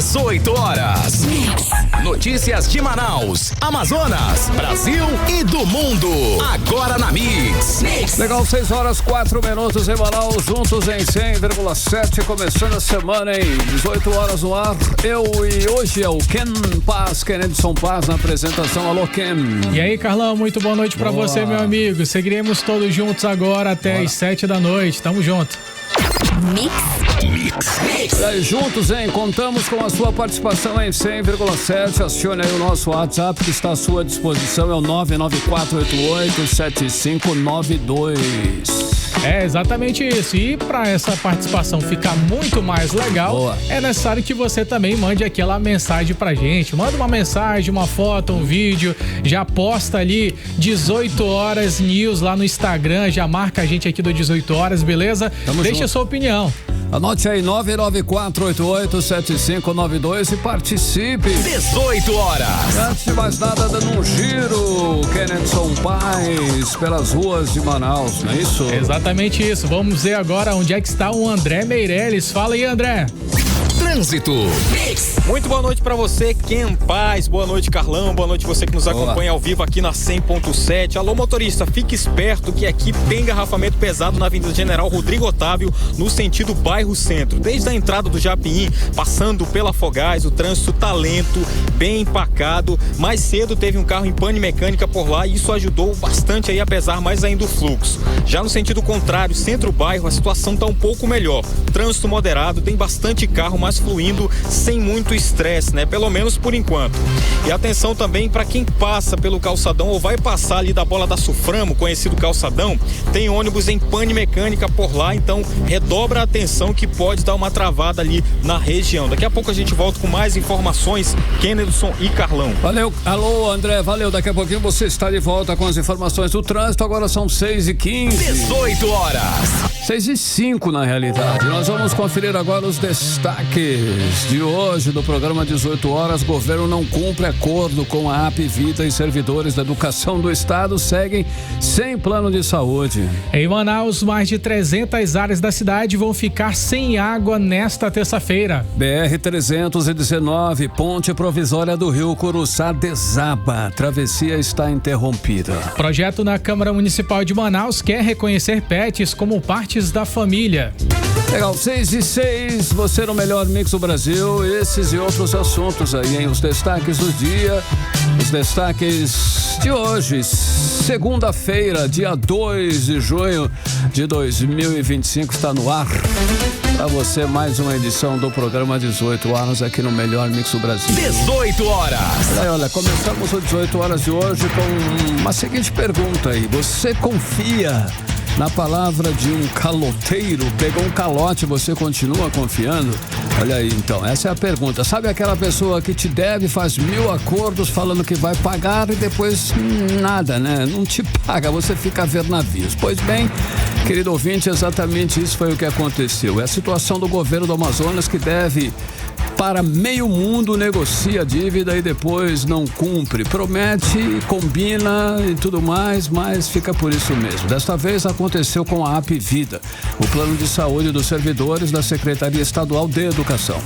18 horas. Notícias de Manaus, Amazonas, Brasil e do mundo. Agora na Mix. Legal, 6 horas 4 minutos em Manaus, juntos em 100,7, começando a semana em 18 horas no ar. Eu e hoje é o Ken Paz, Kennedson Paz na apresentação. Alô, Ken. E aí, Carlão, muito boa noite pra você, meu amigo. Seguiremos todos juntos agora até as 7 da noite. Tamo junto. Mix. E aí, juntos, hein? Contamos com a sua participação em 100,7. Acione aí o nosso WhatsApp que está à sua disposição. É o 994887592. É exatamente isso. E para essa participação ficar muito mais legal, é necessário que você também mande aquela mensagem pra gente. Manda uma mensagem, uma foto, um vídeo. Já posta ali 18 horas news lá no Instagram. Já marca a gente aqui do 18 horas, beleza? Deixa a sua opinião. Anote aí, 994887592 e participe. 18 horas. Antes de mais nada, dando um giro, Kennedson Paz, pelas ruas de Manaus, não é isso? Exatamente isso. Vamos ver agora onde é que está o André Meirelles. Fala aí, André. Trânsito. Muito boa noite pra você, Ken Paz. Boa noite, Carlão. Boa noite você que nos acompanha ao vivo aqui na 100.7. Alô, motorista, fique esperto que aqui tem engarrafamento pesado na Avenida General Rodrigo Otávio, no sentido bairro Centro. Desde a entrada do Japim, passando pela Fogás, o trânsito tá lento, bem empacado. Mais cedo teve um carro em pane mecânica por lá e isso ajudou bastante aí a pesar mais ainda o fluxo. Já no sentido contrário, centro-bairro, a situação tá um pouco melhor. Trânsito moderado, tem bastante carro, mas fluindo sem muito estresse, né? Pelo menos por enquanto. E atenção também para quem passa pelo calçadão ou vai passar ali da Bola da Suframo, conhecido calçadão, tem ônibus em pane mecânica por lá, então redobra a atenção que pode dar uma travada ali na região. Daqui a pouco a gente volta com mais informações, Kennedson e Carlão. Valeu, alô André, valeu, daqui a pouquinho você está de volta com as informações do trânsito, agora são 6h15. 18 horas. 6h05 na realidade. Nós vamos conferir agora os destaques de hoje do programa 18 horas. Governo não cumpre acordo com a Apvida e servidores da educação do estado seguem sem plano de saúde. Em Manaus, mais de 300 áreas da cidade vão ficar sem água nesta terça-feira. BR-319, ponte provisória do Rio Curuçá desaba. A travessia está interrompida. Projeto na Câmara Municipal de Manaus quer reconhecer pets como partes da família. Legal, 6h06, você no melhor mix do Brasil, esses e outros assuntos aí, hein? Os destaques do dia, os destaques de hoje, segunda-feira, dia 2 de junho de 2025, está no ar. Para você, mais uma edição do programa 18 horas aqui no melhor mix do Brasil. 18 horas. Olha, começamos o 18 horas de hoje com uma seguinte pergunta aí, você confia na palavra de um caloteiro? Pegou um calote, você continua confiando? Olha aí, então, essa é a pergunta. Sabe aquela pessoa que te deve, faz 1000 acordos falando que vai pagar e depois nada, né? Não te paga, você fica a ver navios. Pois bem, querido ouvinte, exatamente isso foi o que aconteceu. É a situação do governo do Amazonas que deve para meio mundo, negocia a dívida e depois não cumpre. Promete, combina e tudo mais, mas fica por isso mesmo. Desta vez aconteceu com a Apvida, o plano de saúde dos servidores da Secretaria Estadual de Educação.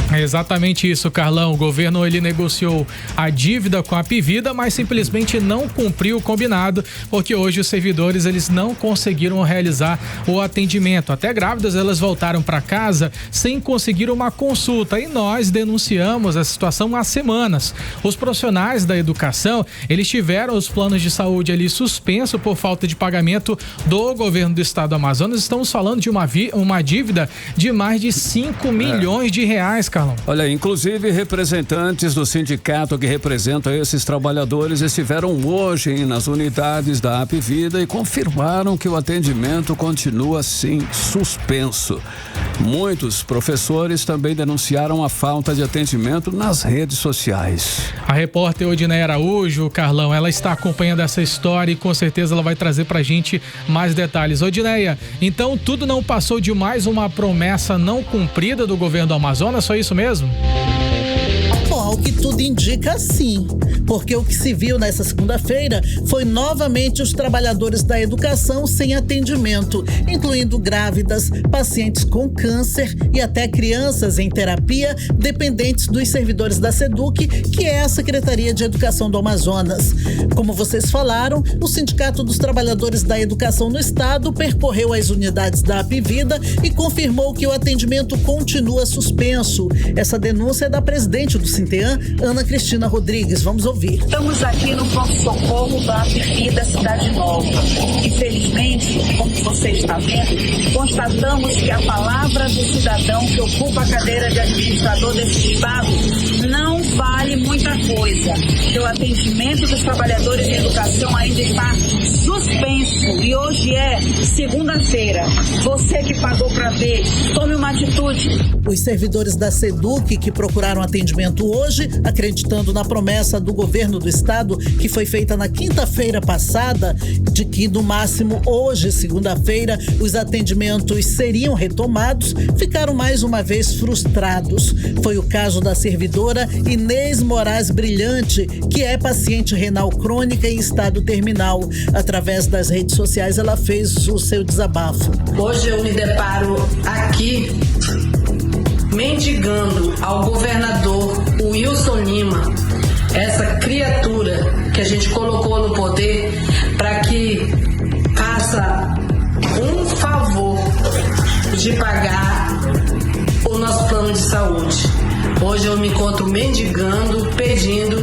É exatamente isso, Carlão. O governo ele negociou a dívida com a Apvida, mas simplesmente não cumpriu o combinado, porque hoje os servidores eles não conseguiram realizar o atendimento. Até grávidas elas voltaram para casa sem conseguir uma consulta e nós denunciamos a situação há semanas. Os profissionais da educação eles tiveram os planos de saúde ali suspenso por falta de pagamento do governo do estado do Amazonas. Estamos falando de uma dívida de mais de 5 milhões de reais, Carlão. Olha, inclusive representantes do sindicato que representam esses trabalhadores estiveram hoje nas unidades da Apvida e confirmaram que o atendimento continua assim suspenso. Muitos professores também denunciaram a falta de atendimento nas redes sociais. A repórter Odineia Araújo, Carlão, ela está acompanhando essa história e com certeza ela vai trazer pra gente mais detalhes. Odineia, então tudo não passou de mais uma promessa não cumprida do governo do Amazonas? Só isso mesmo? Ao que tudo indica, sim. porque o que se viu nessa segunda-feira foi novamente os trabalhadores da educação sem atendimento, incluindo grávidas, pacientes com câncer e até crianças em terapia dependentes dos servidores da SEDUC, que é a Secretaria de Educação do Amazonas. Como vocês falaram, o Sindicato dos Trabalhadores da Educação no Estado percorreu as unidades da APVida e confirmou que o atendimento continua suspenso. Essa denúncia é da presidente do Sinteam, Ana Cristina Rodrigues. Vamos ouvir. Estamos aqui no pronto-socorro da APVida Cidade Nova. Infelizmente, como você está vendo, constatamos que a palavra do cidadão que ocupa a cadeira de administrador desse estado não vale muita coisa. O atendimento dos trabalhadores de educação ainda está suspenso e hoje é segunda-feira. Você que pagou para ver, tome uma atitude. Os servidores da SEDUC que procuraram atendimento hoje, acreditando na promessa do governo do estado, que foi feita na quinta-feira passada, de que no máximo hoje, segunda-feira, os atendimentos seriam retomados, ficaram mais uma vez frustrados. Foi o caso da servidora Inês Moraes Brilhante, que é paciente renal crônica em estado terminal. Através das redes sociais, ela fez o seu desabafo. Hoje eu me deparo aqui mendigando ao governador Wilson Lima, essa criatura que a gente colocou no poder para que faça um favor de pagar o nosso plano de saúde. Hoje eu me encontro mendigando, pedindo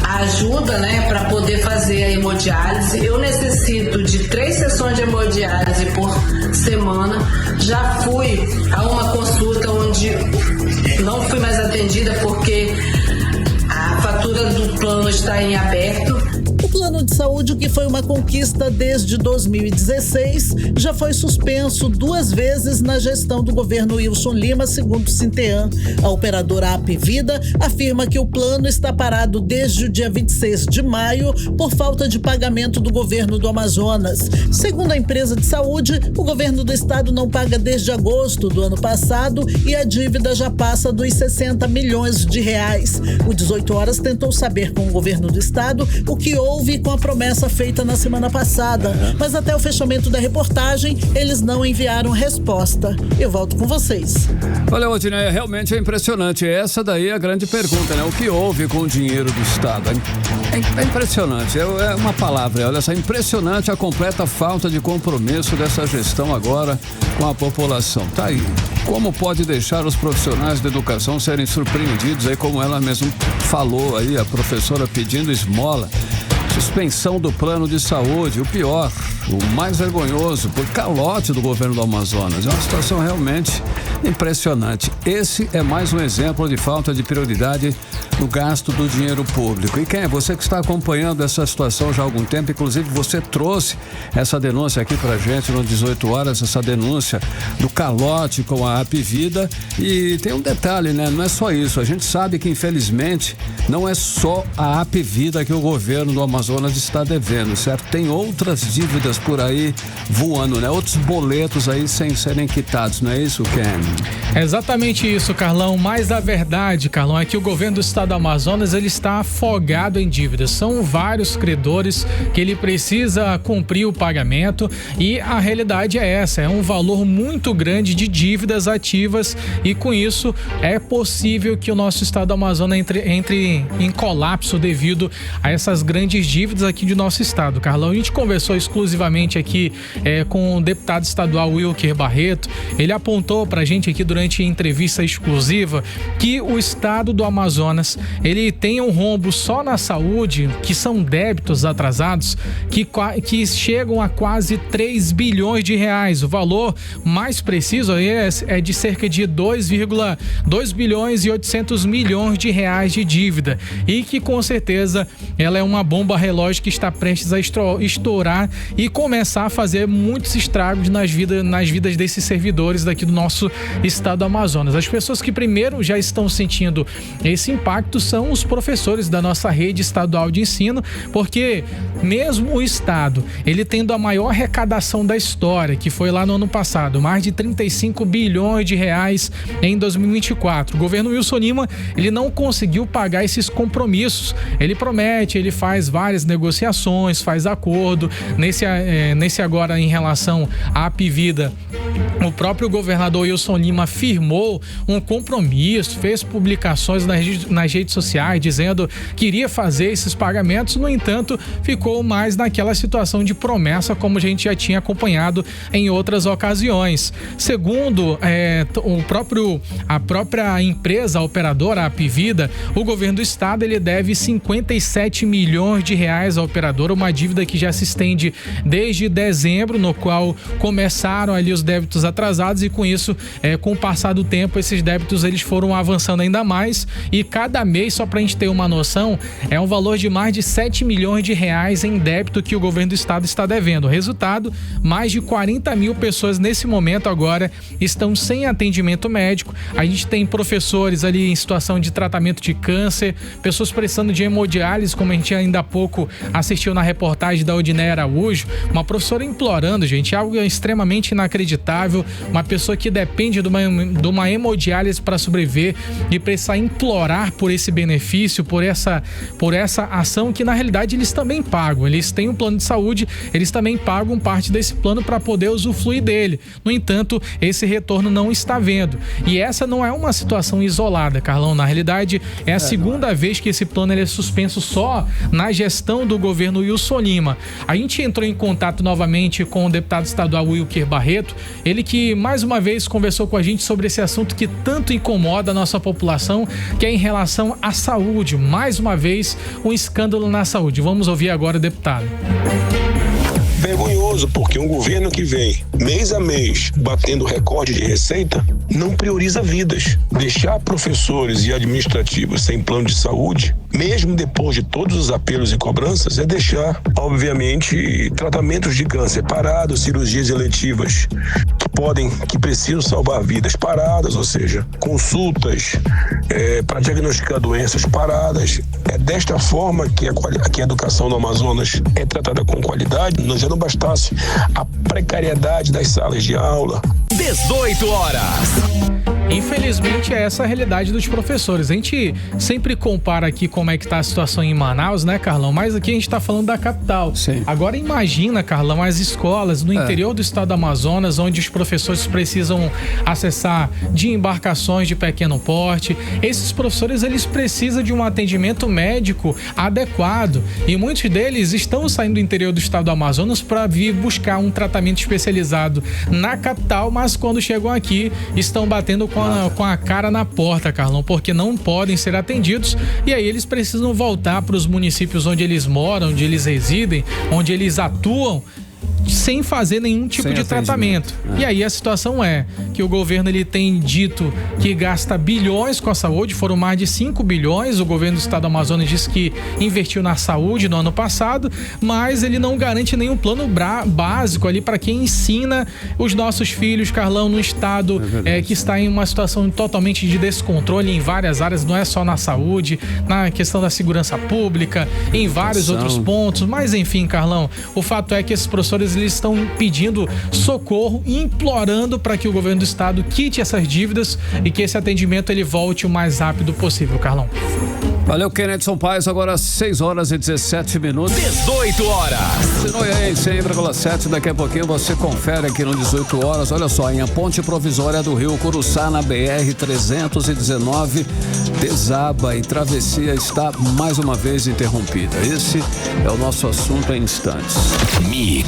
ajuda, para poder fazer a hemodiálise. Eu necessito de 3 sessões de hemodiálise por semana. Já fui a uma consulta onde não fui mais atendida porque a fatura do plano está em aberto. O plano de saúde, que foi uma conquista desde 2016, já foi suspenso 2 vezes na gestão do governo Wilson Lima, segundo o Sinteam. A operadora APVida afirma que o plano está parado desde o dia 26 de maio por falta de pagamento do governo do Amazonas. Segundo a empresa de saúde, o governo do estado não paga desde agosto do ano passado e a dívida já passa dos 60 milhões de reais. O 18 Horas tentou saber com o governo do estado o que houve com a promessa feita na semana passada, mas até o fechamento da reportagem eles não enviaram resposta. Eu volto com vocês. Olha, Odinei, realmente é impressionante. Essa daí é a grande pergunta, O que houve com o dinheiro do estado? É impressionante, é uma palavra, olha só, impressionante a completa falta de compromisso dessa gestão agora com a população. Tá aí. Como pode deixar os profissionais da educação serem surpreendidos aí, como ela mesma falou aí, a professora pedindo esmola? Suspensão do plano de saúde, o pior, o mais vergonhoso, por calote do governo do Amazonas. É uma situação realmente impressionante. Esse é mais um exemplo de falta de prioridade no gasto do dinheiro público. E quem é você que está acompanhando essa situação já há algum tempo? Inclusive você trouxe essa denúncia aqui pra gente no 18 Horas, essa denúncia do calote com a APVida. E tem um detalhe, Não é só isso. A gente sabe que infelizmente não é só a APVida que o governo do Amazonas está devendo, certo? Tem outras dívidas por aí voando, Outros boletos aí sem serem quitados, não é isso, Ken? É exatamente isso, Carlão. Mas a verdade, Carlão, é que o governo do estado do Amazonas, ele está afogado em dívidas. São vários credores que ele precisa cumprir o pagamento e a realidade é essa, é um valor muito grande de dívidas ativas e com isso é possível que o nosso estado do Amazonas entre em colapso devido a essas grandes dívidas aqui de nosso estado, Carlão. A gente conversou exclusivamente aqui com o deputado estadual Wilker Barreto. Ele apontou pra gente aqui durante a entrevista exclusiva que o estado do Amazonas, ele tem um rombo só na saúde, que são débitos atrasados, que chegam a quase 3 bilhões de reais. O valor mais preciso é de cerca de 2 bilhões e 800 milhões de reais de dívida e que com certeza ela é uma bomba relógio que está prestes a estourar e começar a fazer muitos estragos nas vidas desses servidores daqui do nosso estado do Amazonas. As pessoas que primeiro já estão sentindo esse impacto são os professores da nossa rede estadual de ensino, porque mesmo o estado, ele tendo a maior arrecadação da história, que foi lá no ano passado, mais de 35 bilhões de reais em 2024. O governo Wilson Lima, ele não conseguiu pagar esses compromissos. Ele promete, ele faz várias negociações, faz acordo. Nesse agora em relação à Apivida, o próprio governador Wilson Lima firmou um compromisso, fez publicações nas redes sociais dizendo que iria fazer esses pagamentos. No entanto, ficou mais naquela situação de promessa, como a gente já tinha acompanhado em outras ocasiões. Segundo a própria empresa operadora, a Apivida, o governo do estado ele deve 57 milhões de reais à operadora, uma dívida que já se estende desde dezembro, no qual começaram ali os débitos atrasados, e com isso, com o passar do tempo, esses débitos eles foram avançando ainda mais, e cada mês, só pra gente ter uma noção, é um valor de mais de 7 milhões de reais em débito que o governo do estado está devendo. Resultado, mais de 40 mil pessoas nesse momento agora estão sem atendimento médico. A gente tem professores ali em situação de tratamento de câncer, pessoas precisando de hemodiálise, como a gente ainda há pouco assistiu na reportagem da Odineia Araújo, uma professora implorando, gente, algo extremamente inacreditável, uma pessoa que depende de uma hemodiálise para sobreviver e precisar implorar por esse benefício, por essa ação que na realidade eles também pagam. Eles têm um plano de saúde, eles também pagam parte desse plano para poder usufruir dele. No entanto, esse retorno não está vendo. E essa não é uma situação isolada, Carlão. Na realidade, é a segunda vez que esse plano ele é suspenso só na gestão do governo Wilson Lima. A gente entrou em contato novamente com o deputado estadual Wilker Barreto, ele que mais uma vez conversou com a gente sobre esse assunto que tanto incomoda a nossa população, que é em relação à saúde. Mais uma vez, um escândalo na saúde. Vamos ouvir agora o deputado. Vergonhoso, porque um governo que vem mês a mês batendo recorde de receita não prioriza vidas. Deixar professores e administrativos sem plano de saúde, mesmo depois de todos os apelos e cobranças, é deixar, obviamente, tratamentos de câncer parados, cirurgias eletivas que precisam salvar vidas paradas, ou seja, consultas para diagnosticar doenças paradas. É desta forma que a educação no Amazonas é tratada com qualidade. Nós já não bastasse a precariedade das salas de aula. 18 horas. Infelizmente é essa a realidade dos professores. A gente sempre compara aqui como é que tá a situação em Manaus, né, Carlão? Mas aqui a gente tá falando da capital. Sim. Agora imagina, Carlão, as escolas no interior do estado do Amazonas, onde os professores precisam acessar de embarcações de pequeno porte. Esses professores, eles precisam de um atendimento médico adequado. E muitos deles estão saindo do interior do estado do Amazonas para vir buscar um tratamento especializado na capital, mas quando chegam aqui, estão batendo com a cara na porta, Carlão, porque não podem ser atendidos, e aí eles precisam voltar para os municípios onde eles moram, onde eles residem, onde eles atuam, sem fazer nenhum tipo de tratamento. E aí a situação é que o governo ele tem dito que gasta bilhões com a saúde, foram mais de 5 bilhões, o governo do estado do Amazonas disse que investiu na saúde no ano passado, mas ele não garante nenhum plano básico ali para quem ensina os nossos filhos, Carlão, no estado que está em uma situação totalmente de descontrole em várias áreas, não é só na saúde, na questão da segurança pública, em vários outros pontos, mas enfim, Carlão, o fato é que esses professores eles estão pedindo socorro e implorando para que o governo do estado quite essas dívidas e que esse atendimento ele volte o mais rápido possível, Carlão. Valeu, Kennedson Paes, agora 6 horas e 17 minutos. 18 horas. Continue aí, 100,7, daqui a pouquinho você confere aqui no 18 horas. Olha só, em a ponte provisória do Rio Curuçá, na BR-319, desaba e travessia está mais uma vez interrompida. Esse é o nosso assunto em instantes. Mix.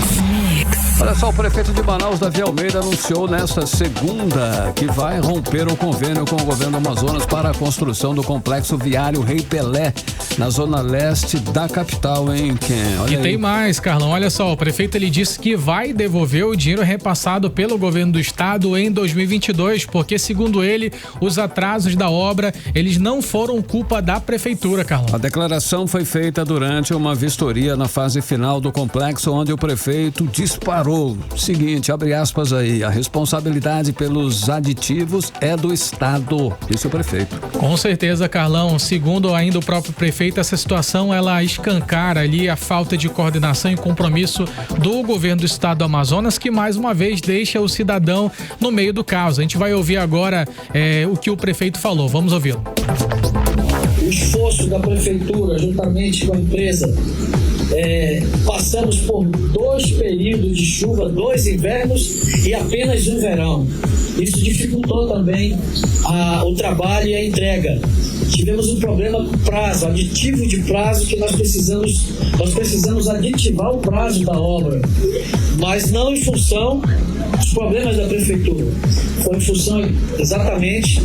Olha só, o prefeito de Manaus, Davi Almeida, anunciou nesta segunda que vai romper o convênio com o governo do Amazonas para a construção do complexo viário Rei Pelé, na zona leste da capital, hein, Ken? Olha e aí. Tem mais, Carlão. Olha só, o prefeito ele disse que vai devolver o dinheiro repassado pelo governo do estado em 2022, porque, segundo ele, os atrasos da obra, eles não foram culpa da prefeitura, Carlão. A declaração foi feita durante uma vistoria na fase final do complexo, onde o prefeito disparou. Seguinte, abre aspas aí, a responsabilidade pelos aditivos é do estado. Isso é o prefeito. Com certeza, Carlão. Segundo ainda o próprio prefeito, essa situação ela escancara ali a falta de coordenação e compromisso do governo do estado do Amazonas, que mais uma vez deixa o cidadão no meio do caos. A gente vai ouvir agora o que o prefeito falou. Vamos ouvi-lo. O esforço da prefeitura, juntamente com a empresa, passamos por 2 períodos de chuva, 2 invernos e apenas um verão. Isso dificultou também o trabalho e a entrega. Tivemos um problema com prazo, aditivo de prazo, que nós precisamos aditivar o prazo da obra, mas não em função dos problemas da prefeitura, foi em função exatamente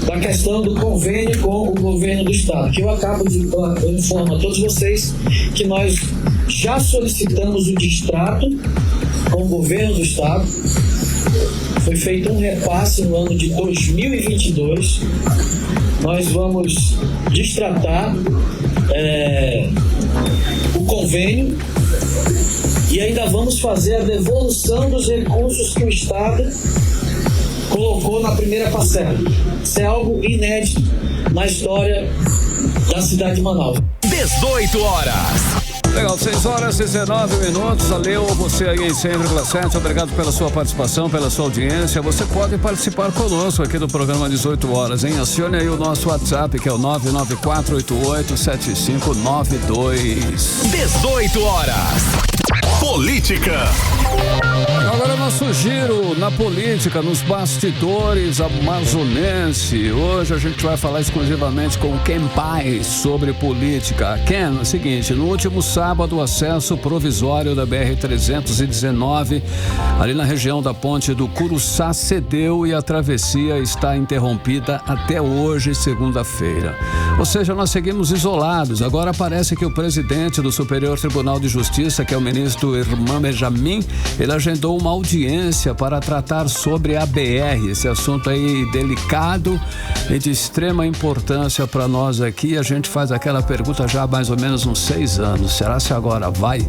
da questão do convênio com o governo do estado, que eu informo a todos vocês que nós já solicitamos o distrato com o governo do estado. Foi feito um repasse no ano de 2022. Nós vamos distratar o convênio e ainda vamos fazer a devolução dos recursos que o estado colocou na primeira parcela. Isso é algo inédito na história da cidade de Manaus. 18 horas. Legal, 6h19. Valeu você aí em 100,7. Obrigado pela sua participação, pela sua audiência. Você pode participar conosco aqui do programa 18 horas, hein? Acione aí o nosso WhatsApp, que é o 994887592. 18 horas. Política. Agora nosso giro na política, nos bastidores amazonense. Hoje a gente vai falar exclusivamente com Ken Paes sobre política. Ken, é o seguinte, no último sábado o acesso provisório da BR-319, ali na região da ponte do Curuçá, cedeu e a travessia está interrompida até hoje, segunda-feira. Ou seja, nós seguimos isolados. Agora parece que o presidente do Superior Tribunal de Justiça, que é o ministro Irmã Benjamin, ele agendou uma audiência para tratar sobre a BR, esse assunto aí delicado e de extrema importância para nós aqui. A gente faz aquela pergunta já há mais ou menos uns 6 anos. Será que agora vai?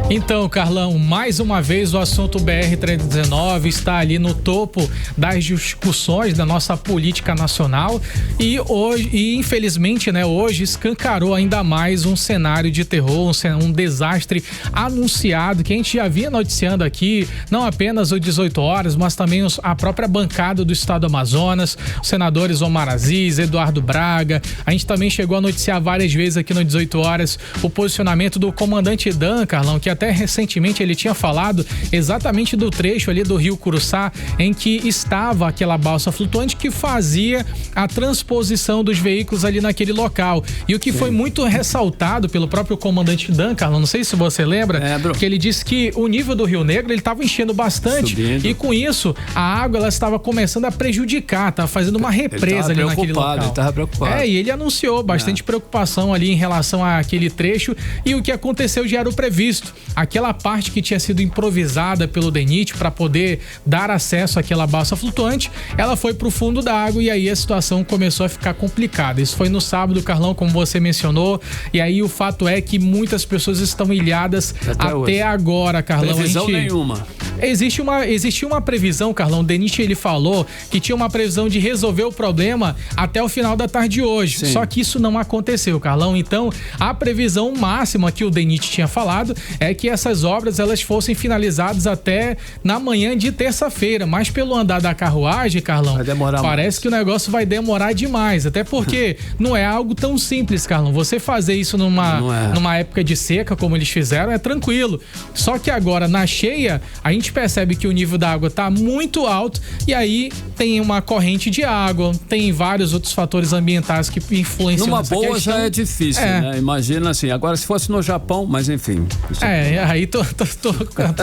Então, Carlão, mais uma vez o assunto BR-319 está ali no topo das discussões da nossa política nacional e hoje, infelizmente, né, hoje escancarou ainda mais um cenário de terror, um desastre anunciado que a gente já vinha noticiando aqui, não apenas o 18 horas, mas também a própria bancada do estado do Amazonas, os senadores Omar Aziz, Eduardo Braga. A gente também chegou a noticiar várias vezes aqui no 18 horas o posicionamento do comandante Dan, Carlão, que até recentemente ele tinha falado exatamente do trecho ali do Rio Curuçá em que estava aquela balsa flutuante que fazia a transposição dos veículos ali naquele local. E o que foi muito ressaltado pelo próprio comandante Dan, Carlão, não sei se você lembra, que ele disse que o nível do Rio Negro ele estava enchendo bastante e com isso a água ela estava começando a prejudicar, estava fazendo uma represa ali naquele local. Ele estava preocupado. E ele anunciou bastante preocupação ali em relação àquele trecho e o que aconteceu já era o previsto. Aquela parte que tinha sido improvisada pelo DENIT para poder dar acesso àquela balsa flutuante, ela foi pro fundo da água e aí a situação começou a ficar complicada. Isso foi no sábado, Carlão, como você mencionou, e aí o fato é que muitas pessoas estão ilhadas até agora, Carlão. Previsão nenhuma. Existia uma previsão, Carlão, o DENIT ele falou que tinha uma previsão de resolver o problema até o final da tarde de hoje. Sim. Só que isso não aconteceu, Carlão. Então, a previsão máxima que o DENIT tinha falado é que essas obras elas fossem finalizadas até na manhã de terça-feira, mas pelo andar da carruagem, Carlão, parece que o negócio vai demorar demais, até porque não é algo tão simples, Carlão. Você fazer isso numa época de seca, como eles fizeram, é tranquilo. Só que agora, na cheia, a gente percebe que o nível da água está muito alto e aí tem uma corrente de água, tem vários outros fatores ambientais que influenciam nessa questão. Já é difícil, né? Imagina assim, agora se fosse no Japão, mas enfim. Aí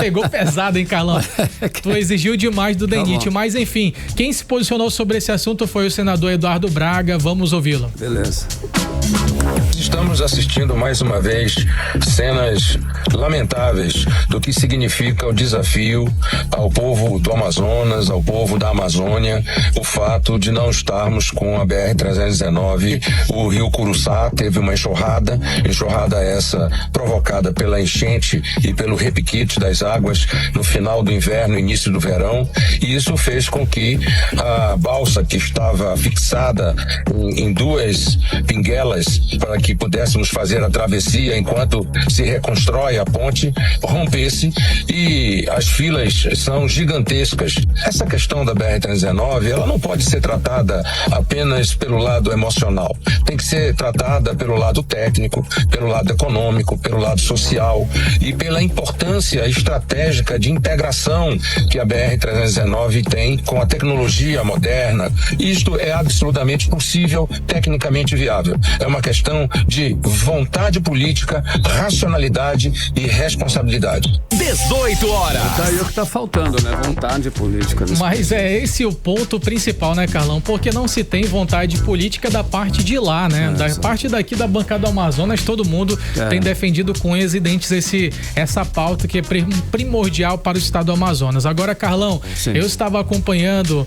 pegou pesado, hein, Carlão? Tu exigiu demais do DENIT, mas enfim, quem se posicionou sobre esse assunto foi o senador Eduardo Braga, vamos ouvi-lo. Beleza. Estamos assistindo mais uma vez cenas lamentáveis do que significa o desafio ao povo do Amazonas, ao povo da Amazônia, o fato de não estarmos com a BR-319. O rio Curuçá teve uma enxurrada essa provocada pela enchente e pelo repiquete das águas no final do inverno, início do verão, e isso fez com que a balsa que estava fixada em duas pinguelas para que pudéssemos fazer a travessia enquanto se reconstrói a ponte, rompesse, e as filas são gigantescas. Essa questão da BR-319, ela não pode ser tratada apenas pelo lado emocional. Tem que ser tratada pelo lado técnico, pelo lado econômico, pelo lado social e pela importância estratégica de integração que a BR-319 tem com a tecnologia moderna. Isto é absolutamente possível, tecnicamente viável. É uma questão de vontade política, racionalidade e responsabilidade. 18 horas. Tá aí o que tá faltando, né? Vontade política. Mas é esse o ponto principal, né, Carlão? Porque não se tem vontade política da parte de lá, né? Da parte daqui da bancada do Amazonas, todo mundo tem defendido com unhas e dentes essa pauta que é primordial para o estado do Amazonas. Agora, Carlão, eu estava acompanhando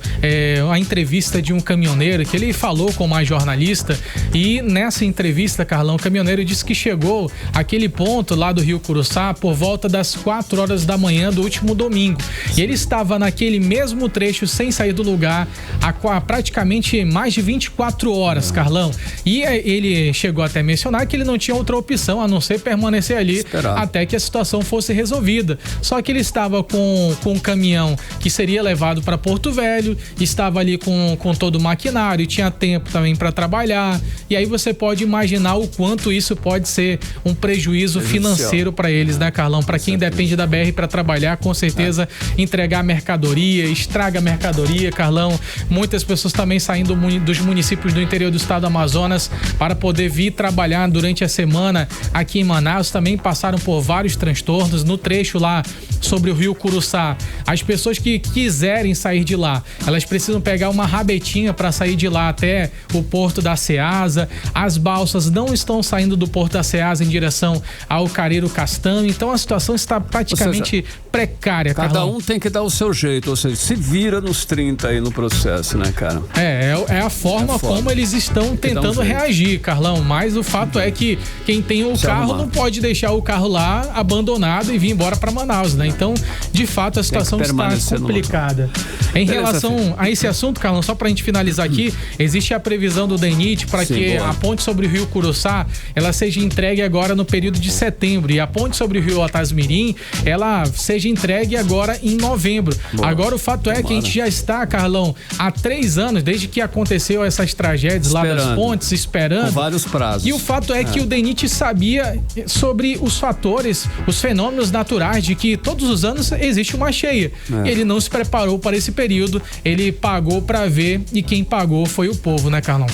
a entrevista de um caminhoneiro que ele falou com uma jornalista, e nessa entrevista, Carlão, o caminhoneiro disse que chegou àquele ponto lá do Rio Curuçá por volta das 4 horas da manhã do último domingo. E ele estava naquele mesmo trecho sem sair do lugar há praticamente mais de 24 horas, Carlão. E ele chegou até a mencionar que ele não tinha outra opção a não ser permanecer ali até que a situação fosse resolvida. Só que ele estava com um caminhão que seria levado para Porto Velho, estava ali com todo o maquinário, tinha tempo também para trabalhar. E aí você pode imaginar o quanto isso pode ser um prejuízo financeiro para eles, né, Carlão? Para quem depende da BR para trabalhar, com certeza entregar mercadoria, estraga a mercadoria, Carlão. Muitas pessoas também saindo dos municípios do interior do estado do Amazonas para poder vir trabalhar durante a semana aqui em Manaus, também passaram por vários transtornos no trecho lá sobre o Rio Curuçá. As pessoas que quiserem sair de lá, elas precisam pegar uma rabetinha para sair de lá até o porto da Ceasa. As balsas não estão saindo do porto da Ceasa em direção ao Careiro Castanho, então a situação está praticamente precária, cada Carlão. Um tem que dar o seu jeito, ou seja, se vira nos 30 aí no processo, né, cara? É a forma como eles estão tentando reagir, Carlão, mas o fato é que quem tem o carro não pode deixar o carro lá abandonado e vir embora para Manaus, né? Então, de fato, a situação está complicada. Em relação a esse assunto, Carlão, só pra gente finalizar aqui, existe a previsão do DENIT para que a ponte sobre o Rio Curuçá, ela seja entregue agora no período de setembro, e a ponte sobre o Rio Otasmirim, ela seja entregue agora em novembro. Agora o fato é que a gente já está, Carlão, há 3 anos, desde que aconteceu essas tragédias lá das pontes, esperando. Com vários prazos. E o fato é que o DENIT sabia sobre os fatores, os fenômenos naturais de que todos os anos existe uma cheia. Ele não se preparou para esse período, ele pagou para ver, e quem pagou foi o povo, né, Carlão?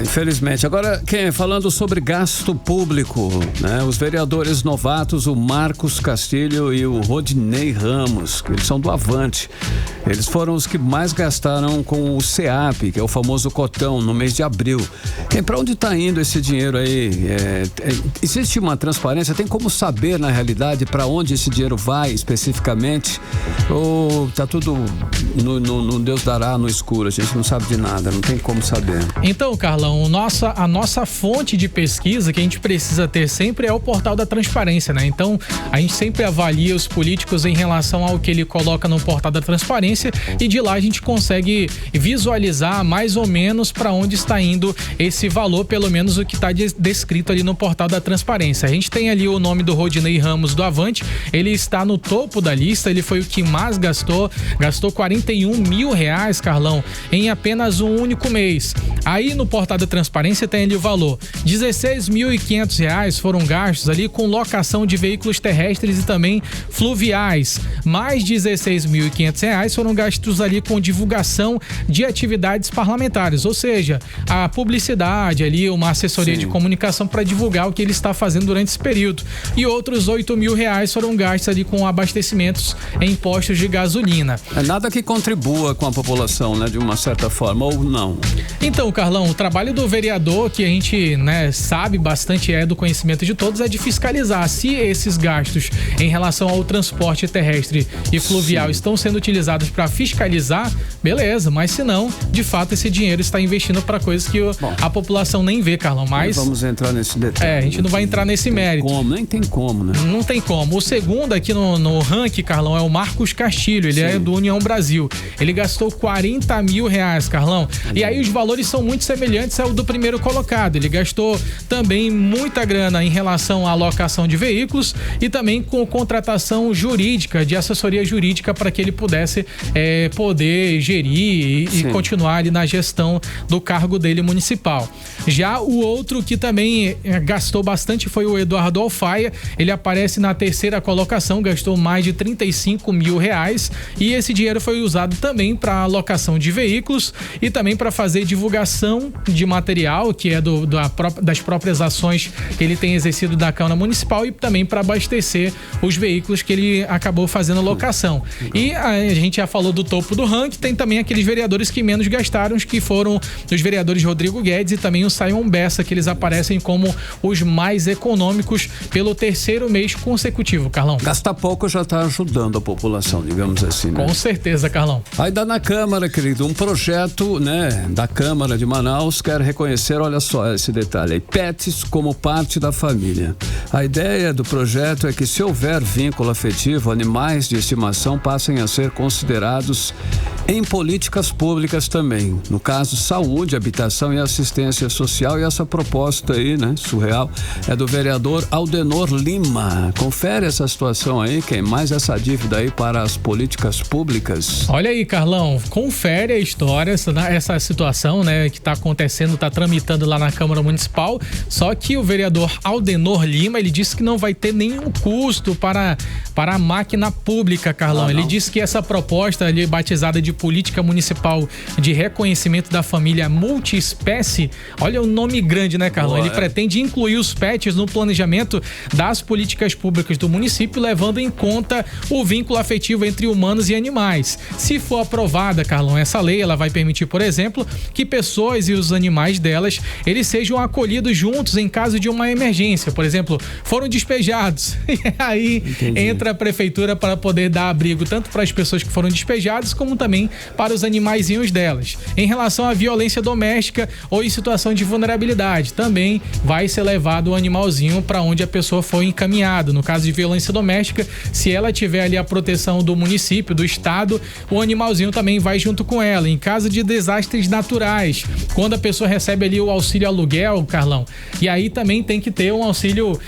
Infelizmente. Agora, falando sobre gasto público, né? Os vereadores novatos, o Marcos Castilho e o Rodinei Ramos, eles são do Avante. Eles foram os que mais gastaram com o CEAP, que é o famoso cotão, no mês de abril. Para onde está indo esse dinheiro aí? Existe uma transparência? Tem como saber, na realidade, para onde esse dinheiro vai especificamente? Ou tá tudo no Deus dará, no escuro? A gente não sabe de nada, não tem como saber. Então, Carlão, a nossa fonte de pesquisa que a gente precisa ter sempre é o portal da transparência, né? Então, a gente sempre avalia os políticos em relação ao que ele coloca no portal da transparência, e de lá a gente consegue visualizar mais ou menos para onde está indo esse valor, pelo menos o que está descrito ali no portal da transparência. A gente tem ali o nome do Rodinei Ramos do Avante, ele está no topo da lista, ele foi o que mais gastou R$41 mil, Carlão, em apenas um único mês. Aí no portal da transparência tem ali o valor, R$16.500 foram gastos ali com locação de veículos terrestres e também fluviais. Mais R$16.500 foram gastos ali com divulgação de atividades parlamentares, ou seja, a publicidade ali, uma assessoria de comunicação para divulgar o que ele está fazendo durante esse período. E outros R$8 mil foram gastos ali com abastecimentos em postos de gasolina. É nada que contribua com a população, né, de uma certa forma, ou não? Então, Carlão, trabalho do vereador, que a gente, né, sabe bastante, do conhecimento de todos, é de fiscalizar se esses gastos em relação ao transporte terrestre e fluvial estão sendo utilizados para fiscalizar, beleza, mas se não, de fato esse dinheiro está investindo para coisas que a população nem vê, Carlão, mas... Vamos entrar nesse detalhe. A gente não vai entrar nesse mérito. Nem tem como, né? Não tem como. O segundo aqui no ranking, Carlão, é o Marcos Castilho, ele é do União Brasil. Ele gastou R$40 mil, Carlão. E aí os valores são muito semelhantes ao do primeiro colocado. Ele gastou também muita grana em relação à alocação de veículos e também com contratação jurídica, de assessoria jurídica, para que ele pudesse poder gerir e continuar ali na gestão do cargo dele municipal. Já o outro que também gastou bastante foi o Eduardo Alfaia. Ele aparece na terceira colocação, gastou mais de R$35 mil e esse dinheiro foi usado também para alocação de veículos e também para fazer divulgação de material, que é das próprias ações que ele tem exercido da Câmara Municipal, e também para abastecer os veículos que ele acabou fazendo locação. E a gente já falou do topo do ranking, tem também aqueles vereadores que menos gastaram, que foram os vereadores Rodrigo Guedes e também o Simon Bessa, que eles aparecem como os mais econômicos pelo terceiro mês consecutivo, Carlão. Gastar pouco já está ajudando a população, digamos assim, né? Com certeza, Carlão. Aí dá na Câmara, querido, um projeto, né, da Câmara de Manaus quer reconhecer, olha só esse detalhe aí, pets como parte da família. A ideia do projeto é que, se houver vínculo afetivo, animais de estimação passem a ser considerados em políticas públicas também. No caso, saúde, habitação e assistência social. E essa proposta aí, né, surreal, é do vereador Aldenor Lima. Confere essa situação aí, quem mais essa dívida aí para as políticas públicas. Olha aí, Carlão, confere a história, essa situação, né, que está acontecendo, está tramitando lá na Câmara Municipal. Só que o vereador Aldenor Lima, ele disse que não vai ter nenhum custo para a máquina pública, Carlão. Ele disse que essa proposta ali, batizada de Política Municipal de Reconhecimento da Família Multiespécie, olha o nome grande, né, Carlão? Ele pretende incluir os pets no planejamento das políticas públicas do município, levando em conta o vínculo afetivo entre humanos e animais. Se for aprovada, Carlão, essa lei, ela vai permitir, por exemplo, que pessoas e os animais delas, eles sejam acolhidos juntos em caso de uma emergência. Por exemplo, foram despejados. E aí entra a prefeitura para poder dar abrigo tanto para as pessoas que foram despejadas, como também para os animaizinhos delas. Em relação à violência doméstica ou em situação de vulnerabilidade, também vai ser levado o animalzinho para onde a pessoa foi encaminhada. No caso de violência doméstica, se ela tiver ali a proteção do município, do estado, o animalzinho também vai junto com ela. Em caso de desastres naturais, quando a pessoa recebe ali o auxílio aluguel, Carlão, e aí também tem que ter um auxílio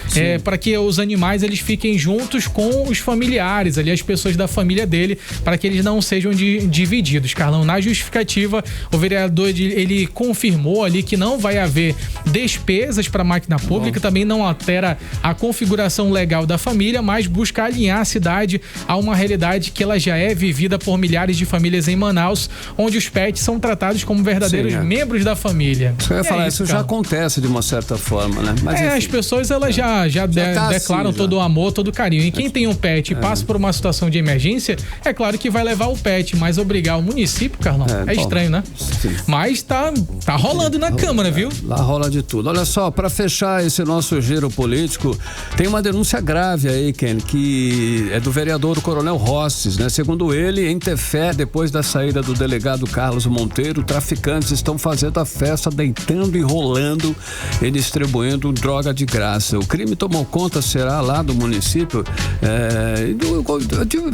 para que os animais eles fiquem juntos com os familiares, ali as pessoas da família dele, para que eles não sejam divididos, Carlão. Na justificativa, o vereador ele confirmou ali que não vai haver despesas para a máquina pública, também não altera a configuração legal da família, mas busca alinhar a cidade a uma realidade que ela já é vivida por milhares de famílias em Manaus, onde os pets são tratados como verdadeiros membros da família. Eu ia falar, isso já acontece de uma certa forma, né? Mas, as pessoas elas já declaram assim, todo o amor, todo o carinho. E quem tem um pet e passa por uma situação de emergência, é claro que vai levar o pet, mas obrigar o município, Carlão, é estranho, né? Sim. Mas tá rolando na Câmara, viu? Lá rola de tudo. Olha só, para fechar esse nosso giro político, tem uma denúncia grave aí, Ken, que é do vereador Coronel Rosses, né? Segundo ele, em Tefé, depois da saída do delegado Carlos Monteiro, traficantes estão fazendo a festa, deitando e rolando e distribuindo droga de graça. O crime tomou conta, será lá do município,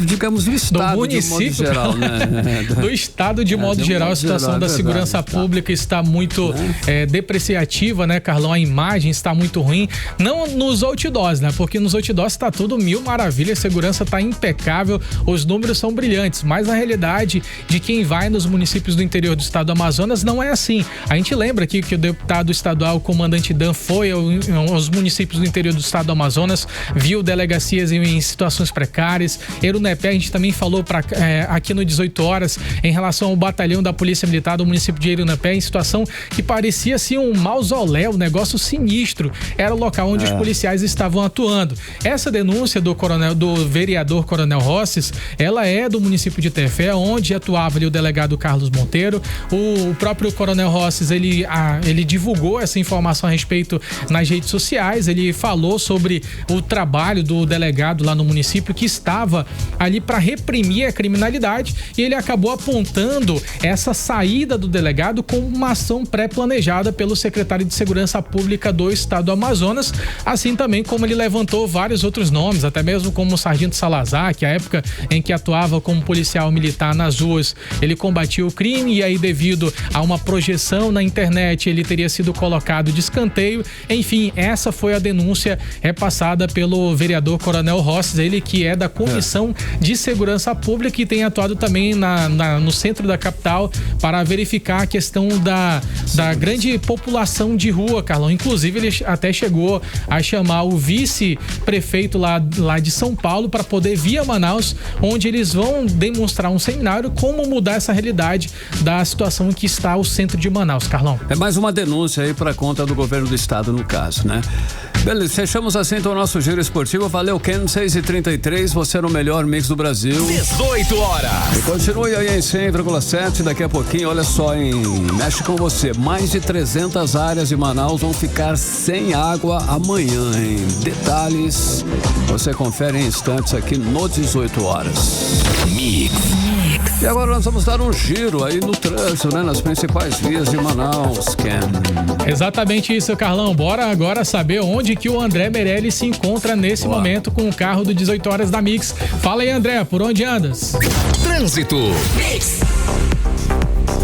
digamos, do estado, do município, de modo geral, né? Do estado de modo geral, a situação da segurança pública está muito depreciativa, né, Carlão? A imagem está muito ruim, não nos outdoors, né? Porque nos outdoors está tudo mil maravilhas, a segurança está impecável, os números são brilhantes, mas a realidade de quem vai nos municípios do interior do estado do Amazonas não é assim. A gente lembra aqui que o deputado estadual, o comandante Dan, foi aos municípios do interior do estado do Amazonas, viu delegacias em situações precárias. Erunepé, a gente também falou aqui no 18 horas, horas em relação ao batalhão da Polícia Militar do município de Irinapé, em situação que parecia assim um mausoléu, um negócio sinistro. Era o local onde os policiais estavam atuando. Essa denúncia do vereador Coronel Rosses, ela é do município de Tefé, onde atuava ali o delegado Carlos Monteiro. O próprio Coronel Rosses, ele divulgou essa informação a respeito nas redes sociais. Ele falou sobre o trabalho do delegado lá no município, que estava ali para reprimir a criminalidade, e ele acabou apontando essa saída do delegado como uma ação pré-planejada pelo secretário de Segurança Pública do Estado do Amazonas, assim também como ele levantou vários outros nomes, até mesmo como o Sargento Salazar, que à época em que atuava como policial militar nas ruas, ele combatia o crime, e aí devido a uma projeção na internet ele teria sido colocado de escanteio. Enfim, essa foi a denúncia repassada pelo vereador Coronel Rosses, ele que é da Comissão de Segurança Pública e tem atuado também no centro da capital para verificar a questão da grande população de rua, Carlão. Inclusive, ele até chegou a chamar o vice-prefeito lá de São Paulo para poder vir a Manaus, onde eles vão demonstrar um seminário como mudar essa realidade da situação em que está o centro de Manaus, Carlão. É mais uma denúncia aí para conta do governo do estado, no caso, né? Beleza, fechamos assim então o nosso giro esportivo. Valeu, Ken, 6h33, você no melhor mix do Brasil. 18 horas. E continue aí em 100,7, daqui a pouquinho, olha só, mexe com você. Mais de 300 áreas de Manaus vão ficar sem água amanhã, hein? Detalhes, você confere em instantes aqui no 18 horas. Mix. E agora nós vamos dar um giro aí no trânsito, né? Nas principais vias de Manaus, Ken. Exatamente isso, Carlão. Bora agora saber onde que o André Meirelles se encontra nesse momento com o carro do 18 horas da Mix. Fala aí, André, por onde andas? Trânsito. Mix.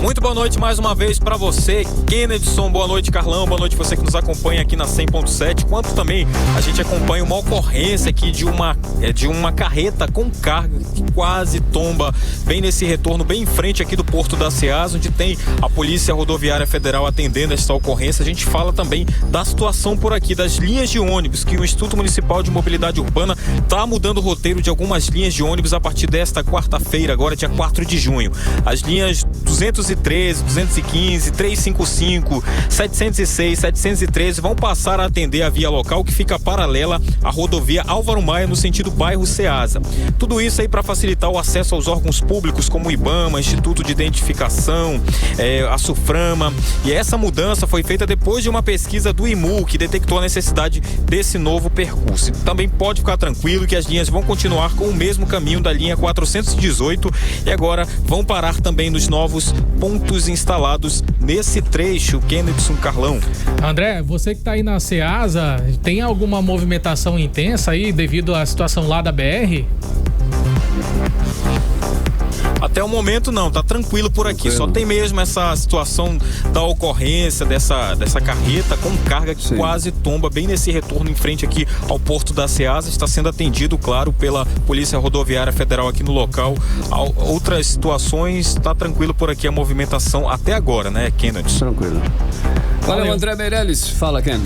Muito boa noite mais uma vez para você, Kennedson. Boa noite, Carlão. Boa noite você que nos acompanha aqui na 100.7. Quanto também a gente acompanha uma ocorrência aqui de uma carreta com carga que quase tomba bem nesse retorno, bem em frente aqui do Porto da Ceasa, onde tem a Polícia Rodoviária Federal atendendo esta ocorrência. A gente fala também da situação por aqui, das linhas de ônibus, que o Instituto Municipal de Mobilidade Urbana está mudando o roteiro de algumas linhas de ônibus a partir desta quarta-feira, agora dia 4 de junho. As linhas 213, 215, 355, 706, 713 vão passar a atender a via local que fica paralela à rodovia Álvaro Maia no sentido bairro Ceasa. Tudo isso aí para facilitar o acesso aos órgãos públicos como o IBAMA, Instituto de Identificação, a SUFRAMA. E essa mudança foi feita depois de uma pesquisa do IMU que detectou a necessidade desse novo percurso. Também pode ficar tranquilo que as linhas vão continuar com o mesmo caminho da linha 418 e agora vão parar também nos novos pontos instalados nesse trecho, Kennedson, Carlão. André, você que está aí na Ceasa, tem alguma movimentação intensa aí devido à situação lá da BR? Até o momento não, tá tranquilo por aqui. Só tem mesmo essa situação da ocorrência dessa carreta com carga que quase tomba bem nesse retorno em frente aqui ao Porto da Ceasa. Está sendo atendido, claro, pela Polícia Rodoviária Federal aqui no local. Outras situações, tá tranquilo por aqui a movimentação até agora, né, Kennedy? Tranquilo. Valeu, André Meirelles. Fala, Ken.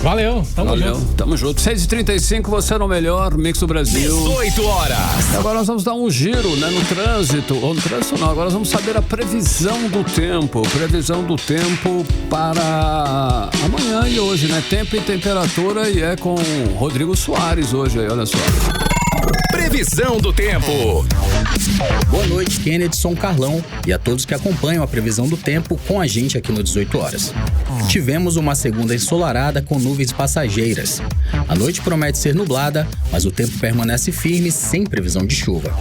Valeu, tamo junto. Tamo junto. 6h35, você no melhor mix do Brasil. 18 horas. Agora nós vamos dar um giro, né, no trânsito. Ou no trânsito não, agora nós vamos saber a previsão do tempo. Previsão do tempo para amanhã e hoje, né? Tempo e temperatura, e é com Rodrigo Soares hoje aí, olha só. Previsão do tempo. Boa noite, Kennedson, Carlão e a todos que acompanham a previsão do tempo com a gente aqui no 18 horas. Tivemos uma segunda ensolarada com nuvens passageiras. A noite promete ser nublada, mas o tempo permanece firme sem previsão de chuva.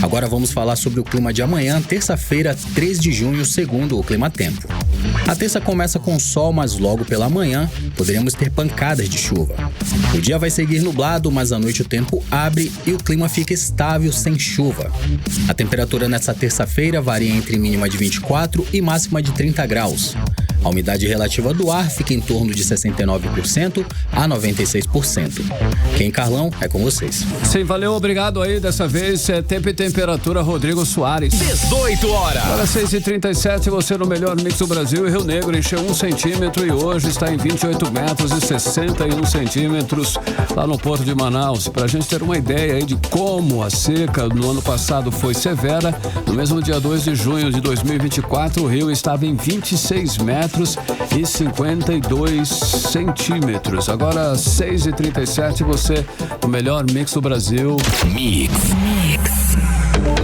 Agora vamos falar sobre o clima de amanhã, terça-feira, 3 de junho, segundo o Climatempo. A terça começa com sol, mas logo pela manhã poderemos ter pancadas de chuva. O dia vai seguir nublado, mas à noite o tempo abre e o clima fica estável sem chuva. A temperatura nessa terça-feira varia entre mínima de 24 e máxima de 30 graus. A umidade relativa do ar fica em torno de 69% a 96%. Quem, Carlão, é com vocês. Sim, valeu, obrigado aí. Dessa vez é tempo e temperatura, Rodrigo Soares. 18 horas. Agora 6h37, você no melhor mix do Brasil. E Rio Negro encheu 1 centímetro e hoje está em 28 metros e 61 centímetros lá no Porto de Manaus. Pra gente ter uma ideia aí de como a seca no ano passado foi severa, no mesmo dia 2 de junho de 2024, o rio estava em 26 metros e 52 centímetros. Agora 6h37, você no melhor mix do Brasil. Mix.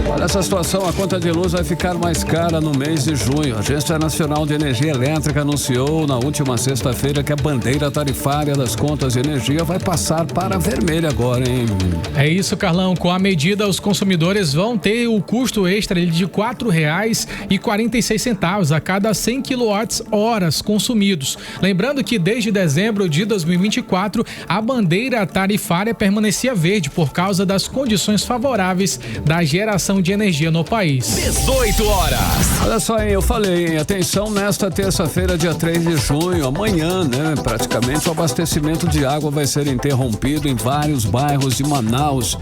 Olha essa situação, a conta de luz vai ficar mais cara no mês de junho. A Agência Nacional de Energia Elétrica anunciou na última sexta-feira que a bandeira tarifária das contas de energia vai passar para vermelha agora, hein? É isso, Carlão. Com a medida, os consumidores vão ter o custo extra de R$ 4,46 a cada 100 kWh consumidos. Lembrando que desde dezembro de 2024, a bandeira tarifária permanecia verde por causa das condições favoráveis da geração de energia no país. 18 horas. Olha só, hein, eu falei, hein, atenção nesta terça-feira, dia 3 de junho, amanhã, né, praticamente o abastecimento de água vai ser interrompido em vários bairros de Manaus.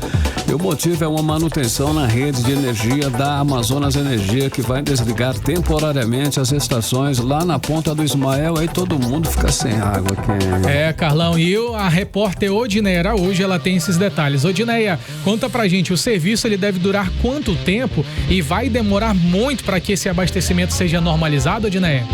E o motivo é uma manutenção na rede de energia da Amazonas Energia, que vai desligar temporariamente as estações lá na Ponta do Ismael, aí todo mundo fica sem água aqui. É, Carlão, e a repórter Odineia Araújo, ela tem esses detalhes. Odineia, conta pra gente, o serviço ele deve durar quanto tempo e vai demorar muito para que esse abastecimento seja normalizado, Odineia?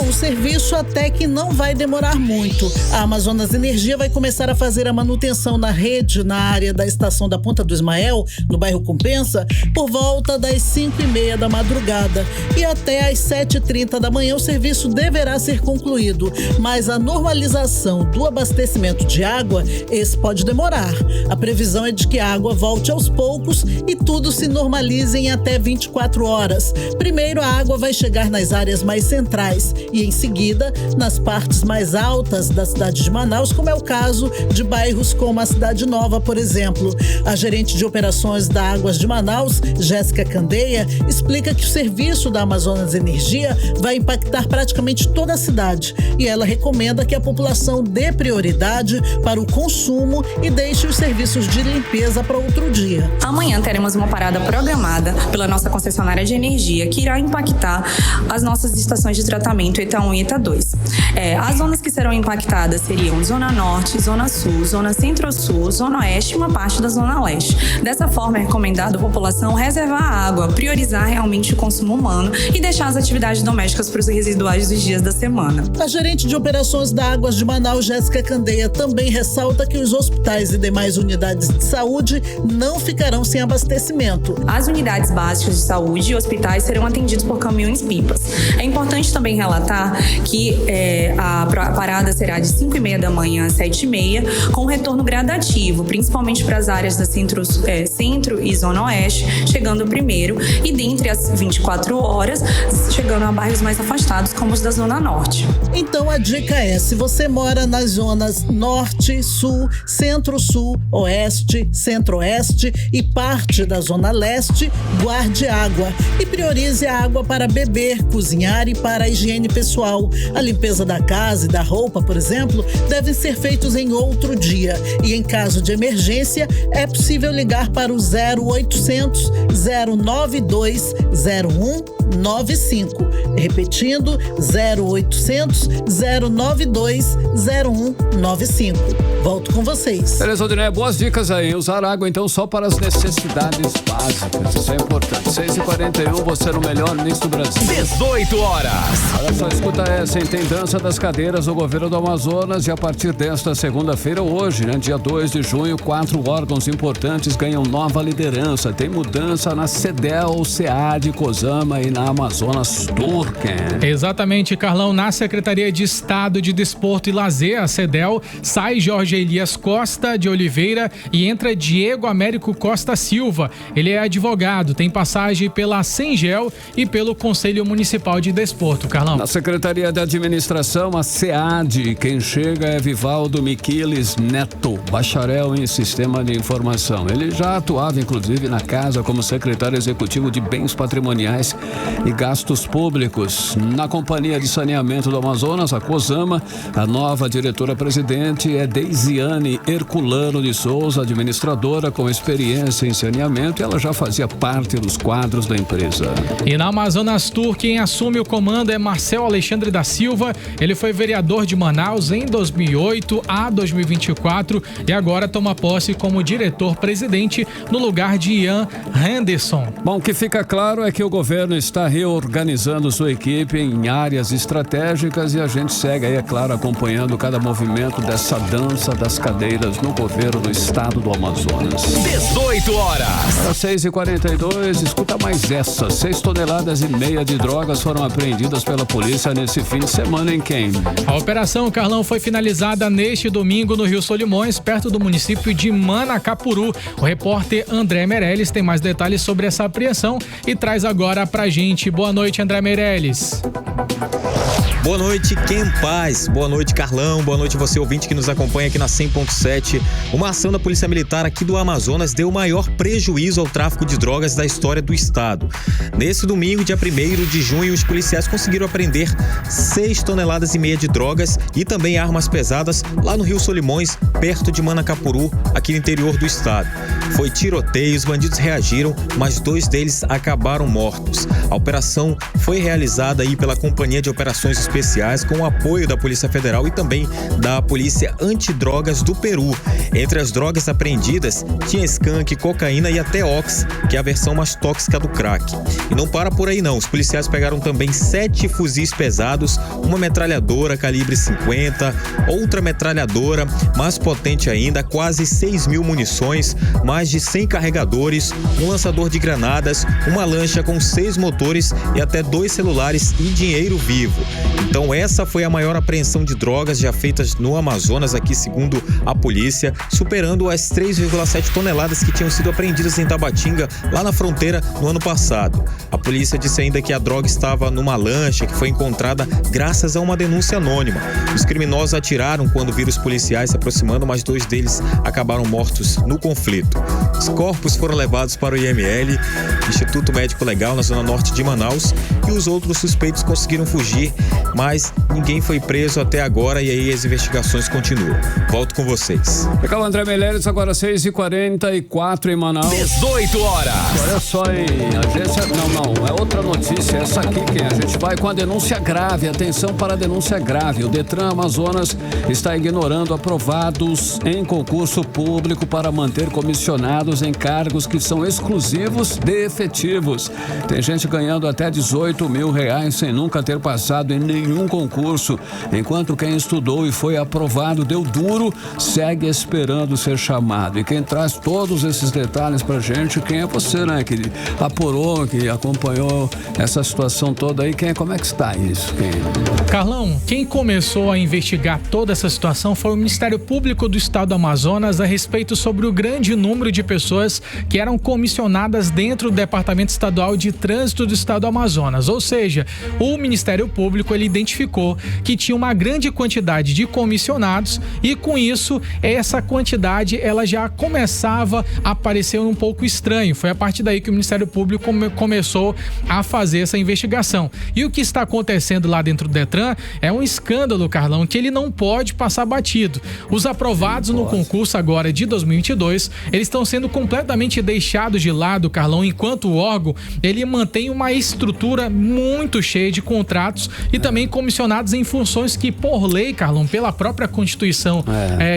O serviço até que não vai demorar muito. A Amazonas Energia vai começar a fazer a manutenção na rede na área da estação da Ponta do Ismael, no bairro Compensa, por volta das 5h30 da madrugada. E até às 7h30 da manhã o serviço deverá ser concluído. Mas a normalização do abastecimento de água, esse pode demorar. A previsão é de que a água volte aos poucos e tudo se normalize em até 24 horas. Primeiro, a água vai chegar nas áreas mais centrais e em seguida nas partes mais altas da cidade de Manaus, como é o caso de bairros como a Cidade Nova, por exemplo. A gerente de operações da Águas de Manaus, Jéssica Candeia, explica que o serviço da Amazonas Energia vai impactar praticamente toda a cidade e ela recomenda que a população dê prioridade para o consumo e deixe os serviços de limpeza para outro dia. Amanhã teremos uma parada programada pela nossa concessionária de energia que irá impactar as nossas estações de tratamento ETA 1 e ETA 2. As zonas que serão impactadas seriam Zona Norte, Zona Sul, Zona Centro-Sul, Zona Oeste e uma parte da Zona Leste. Dessa forma, é recomendado à população reservar a água, priorizar realmente o consumo humano e deixar as atividades domésticas para os residuais dos dias da semana. A gerente de operações da Águas de Manaus, Jéssica Candeia, também ressalta que os hospitais e demais unidades de saúde não ficarão sem abastecimento. As unidades básicas de saúde e hospitais serão atendidos por caminhões-pipas. É importante também relatar que a parada será de 5h30 da manhã às 7h30, com retorno gradativo, principalmente para as áreas da Centro e Zona Oeste, chegando primeiro, e dentre as 24 horas, chegando a bairros mais afastados, como os da Zona Norte. Então a dica é, se você mora nas zonas Norte, Sul, Centro-Sul, Oeste, Centro-Oeste e parte da Zona Leste, guarde água e priorize a água para beber, cozinhar e para a higiene pessoal. A limpeza da casa e da roupa, por exemplo, devem ser feitos em outro dia. E em caso de emergência, é possível ligar para o 0800 092 0195. Repetindo, 0800 092 0195. Volto com vocês. Beleza, Odineia, boas dicas aí. Usar água, então, só para as necessidades básicas. Isso é importante. 6h41, você no melhor mix do Brasil. 18 horas. Olha só, escuta essa, hein? Tem dança das cadeiras do governo do Amazonas e a partir desta segunda-feira, hoje, né, dia 2 de junho, 4 órgãos importantes ganham nova liderança. Tem mudança na CEDEL, SEAD, COSAMA e na Amazonas Turken. Exatamente, Carlão. Na Secretaria de Estado de Desporto e Lazer, a CEDEL, sai Jorge Elias Costa de Oliveira e entra Diego Américo Costa Silva. Ele é advogado, tem passagem pela Sengel e pelo Conselho Municipal de Desporto, Carlão. Na Secretaria Secretaria de Administração, a SEAD. Quem chega é Vivaldo Miquiles Neto, bacharel em Sistema de Informação. Ele já atuava, inclusive, na casa como secretário executivo de Bens Patrimoniais e Gastos Públicos. Na Companhia de Saneamento do Amazonas, a COSAMA, a nova diretora-presidente é Deisiane Herculano de Souza, administradora com experiência em saneamento, e ela já fazia parte dos quadros da empresa. E na Amazonas Tour, quem assume o comando é Marcel Alexandre da Silva. Ele foi vereador de Manaus em 2008 a 2024 e agora toma posse como diretor-presidente no lugar de Ian Henderson. Bom, o que fica claro é que o governo está reorganizando sua equipe em áreas estratégicas e a gente segue aí, é claro, acompanhando cada movimento dessa dança das cadeiras no governo do estado do Amazonas. 18 horas. Às 6h42, escuta mais essa. 6,5 toneladas de drogas foram apreendidas pela polícia nesse fim de semana em quem? A operação, Carlão, foi finalizada neste domingo no Rio Solimões, perto do município de Manacapuru. O repórter André Meirelles tem mais detalhes sobre essa apreensão e traz agora pra gente. Boa noite, André Meirelles. Boa noite, Ken Paz. Boa noite, Carlão. Boa noite, você ouvinte que nos acompanha aqui na 100.7. Uma ação da Polícia Militar aqui do Amazonas deu o maior prejuízo ao tráfico de drogas da história do estado. Nesse domingo, dia 1º de junho, os policiais conseguiram apreender 6,5 toneladas de drogas e também armas pesadas lá no Rio Solimões, perto de Manacapuru, aqui no interior do estado. Foi tiroteio, os bandidos reagiram, mas 2 deles acabaram mortos. A operação foi realizada aí pela Companhia de Operações Especiais com o apoio da Polícia Federal e também da Polícia Antidrogas do Peru. Entre as drogas apreendidas tinha skunk, cocaína e até ox, que é a versão mais tóxica do crack. E não para por aí não, os policiais pegaram também 7 fuzis pesados, uma metralhadora calibre 50, outra metralhadora mais potente ainda, quase 6.000 munições, mais de 100 carregadores, um lançador de granadas, uma lancha com 6 motores e até 2 celulares e dinheiro vivo. Então essa foi a maior apreensão de drogas já feitas no Amazonas aqui, segundo a polícia, superando as 3,7 toneladas que tinham sido apreendidas em Tabatinga, lá na fronteira, no ano passado. A polícia disse ainda que a droga estava numa lancha que foi encontrada graças a uma denúncia anônima. Os criminosos atiraram quando viram os policiais se aproximando, mas 2 deles acabaram mortos no conflito. Os corpos foram levados para o IML, Instituto Médico Legal, na zona norte de Manaus, e os outros suspeitos conseguiram fugir, mas ninguém foi preso até agora e aí as investigações continuam. Volto com vocês. Legal, André Meirelles, agora 6h44 em Manaus. 18 horas. Olha só, hein? Agência... Não, é outra notícia. Essa aqui, que a gente vai com a denúncia grave. Atenção para a denúncia grave. O Detran Amazonas está ignorando aprovados em concurso público para manter comissionados em cargos que são exclusivos de efetivos. Tem gente ganhando até R$18 mil sem nunca ter passado em nenhum concurso, enquanto quem estudou e foi aprovado deu duro, segue esperando ser chamado. E quem traz todos esses detalhes pra gente, quem é você, né, que apurou, que acompanhou essa situação toda aí, como é que está isso? Carlão, quem começou a investigar toda essa situação foi o Ministério Público do Estado do Amazonas a respeito sobre o grande número de pessoas que eram comissionadas dentro do Departamento Estadual de Trânsito do Estado do Amazonas. Ou seja, o Ministério Público ele identificou que tinha uma grande quantidade de comissionados e com isso essa quantidade ela já começava a parecer um pouco estranho. Foi a partir daí que o Ministério Público começou a fazer essa investigação. E o que está acontecendo lá dentro do Detran é um escândalo, Carlão, que ele não pode passar batido. Os aprovados no concurso agora de 2022, eles estão sendo completamente deixados de lado, Carlão, enquanto o órgão ele mantém uma estrutura muito cheia de contratos e também comissionados em funções que, por lei, Carlão, pela própria Constituição,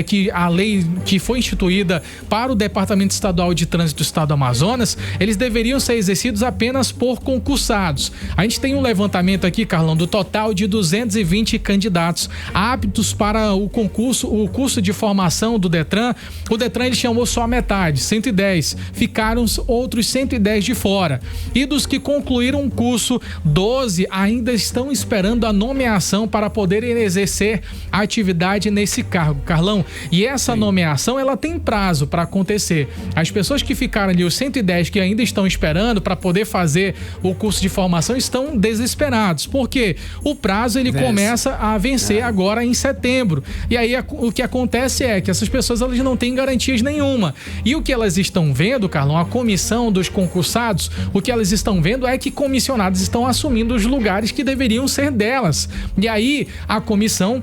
que a lei que foi instituída para o Departamento Estadual de Trânsito do Estado do Amazonas, eles deveriam ser exercidos apenas por concursados. A gente tem um levantamento aqui, Carlão, do total de 220 candidatos aptos para o concurso, o curso de formação do Detran. O Detran ele chamou só a metade. atividades, 110, ficaram outros 110 de fora. E dos que concluíram o curso, 12 ainda estão esperando a nomeação para poderem exercer a atividade nesse cargo, Carlão. E essa nomeação, ela tem prazo para acontecer. As pessoas que ficaram ali, os 110 que ainda estão esperando para poder fazer o curso de formação, estão desesperados, porque o prazo ele começa a vencer agora em setembro. E aí o que acontece é que essas pessoas elas não têm garantias nenhuma. E o que elas estão vendo, Carlão, a comissão dos concursados, o que elas estão vendo é que comissionados estão assumindo os lugares que deveriam ser delas. E aí a comissão,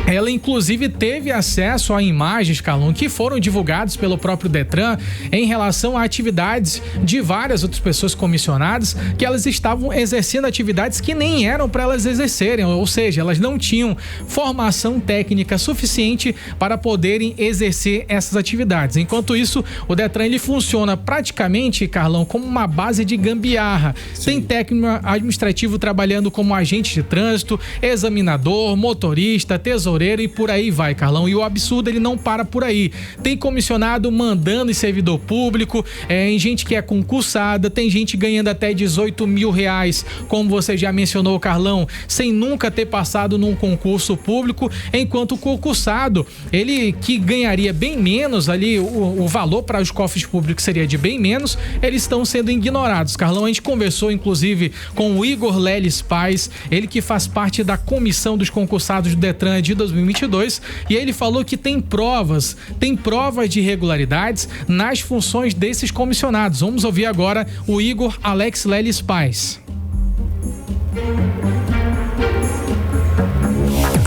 ela inclusive teve acesso a imagens, Carlão, que foram divulgadas pelo próprio Detran em relação a atividades de várias outras pessoas comissionadas, que elas estavam exercendo atividades que nem eram para elas exercerem, ou seja, elas não tinham formação técnica suficiente para poderem exercer essas atividades. Enquanto isso, o Detran ele funciona praticamente, Carlão, como uma base de gambiarra. Tem técnico administrativo trabalhando como agente de trânsito, examinador, motorista, tesoureiro e por aí vai, Carlão. E o absurdo, ele não para por aí. Tem comissionado mandando em servidor público, em gente que é concursada, tem gente ganhando até 18 mil reais, como você já mencionou, Carlão, sem nunca ter passado num concurso público, enquanto o concursado, ele que ganharia bem menos ali, o valor para os cofres públicos seria de bem menos, eles estão sendo ignorados, Carlão. A gente conversou, inclusive, com o Igor Leles Paz, ele que faz parte da comissão dos concursados do Detran de 2022, e ele falou que tem provas de irregularidades nas funções desses comissionados. Vamos ouvir agora o Igor Alex Leles Paz.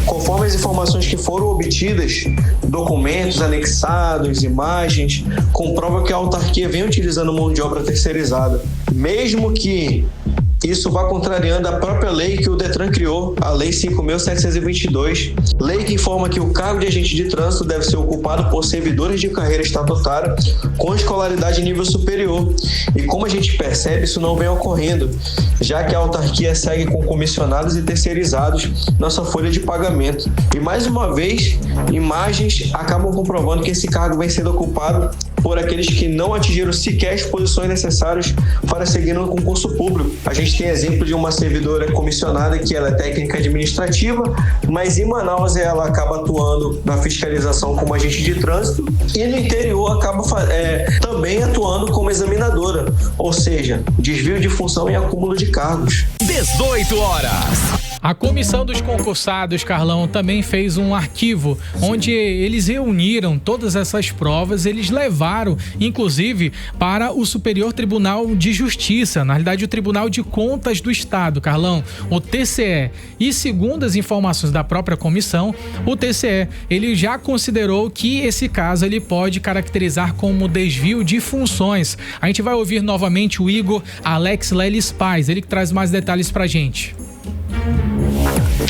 Conforme as informações que foram obtidas, documentos anexados, imagens, comprova que a autarquia vem utilizando mão de obra terceirizada, mesmo que isso vai contrariando a própria lei que o Detran criou, a Lei 5.722, lei que informa que o cargo de agente de trânsito deve ser ocupado por servidores de carreira estatutária com escolaridade em nível superior. E como a gente percebe, isso não vem ocorrendo, já que a autarquia segue com comissionados e terceirizados na sua folha de pagamento. E mais uma vez, imagens acabam comprovando que esse cargo vem sendo ocupado por aqueles que não atingiram sequer as posições necessárias para seguir no concurso público. A gente tem exemplo de uma servidora comissionada que ela é técnica administrativa, mas em Manaus ela acaba atuando na fiscalização como agente de trânsito e no interior acaba também atuando como examinadora, ou seja, desvio de função e acúmulo de cargos. 18 horas. A comissão dos concursados, Carlão, também fez um arquivo onde eles reuniram todas essas provas, eles levaram, inclusive, para o Superior Tribunal de Justiça, na realidade o Tribunal de Contas do Estado, Carlão, o TCE. E segundo as informações da própria comissão, o TCE, ele já considerou que esse caso ele pode caracterizar como desvio de funções. A gente vai ouvir novamente o Igor Alex Leles Paz, ele que traz mais detalhes pra gente.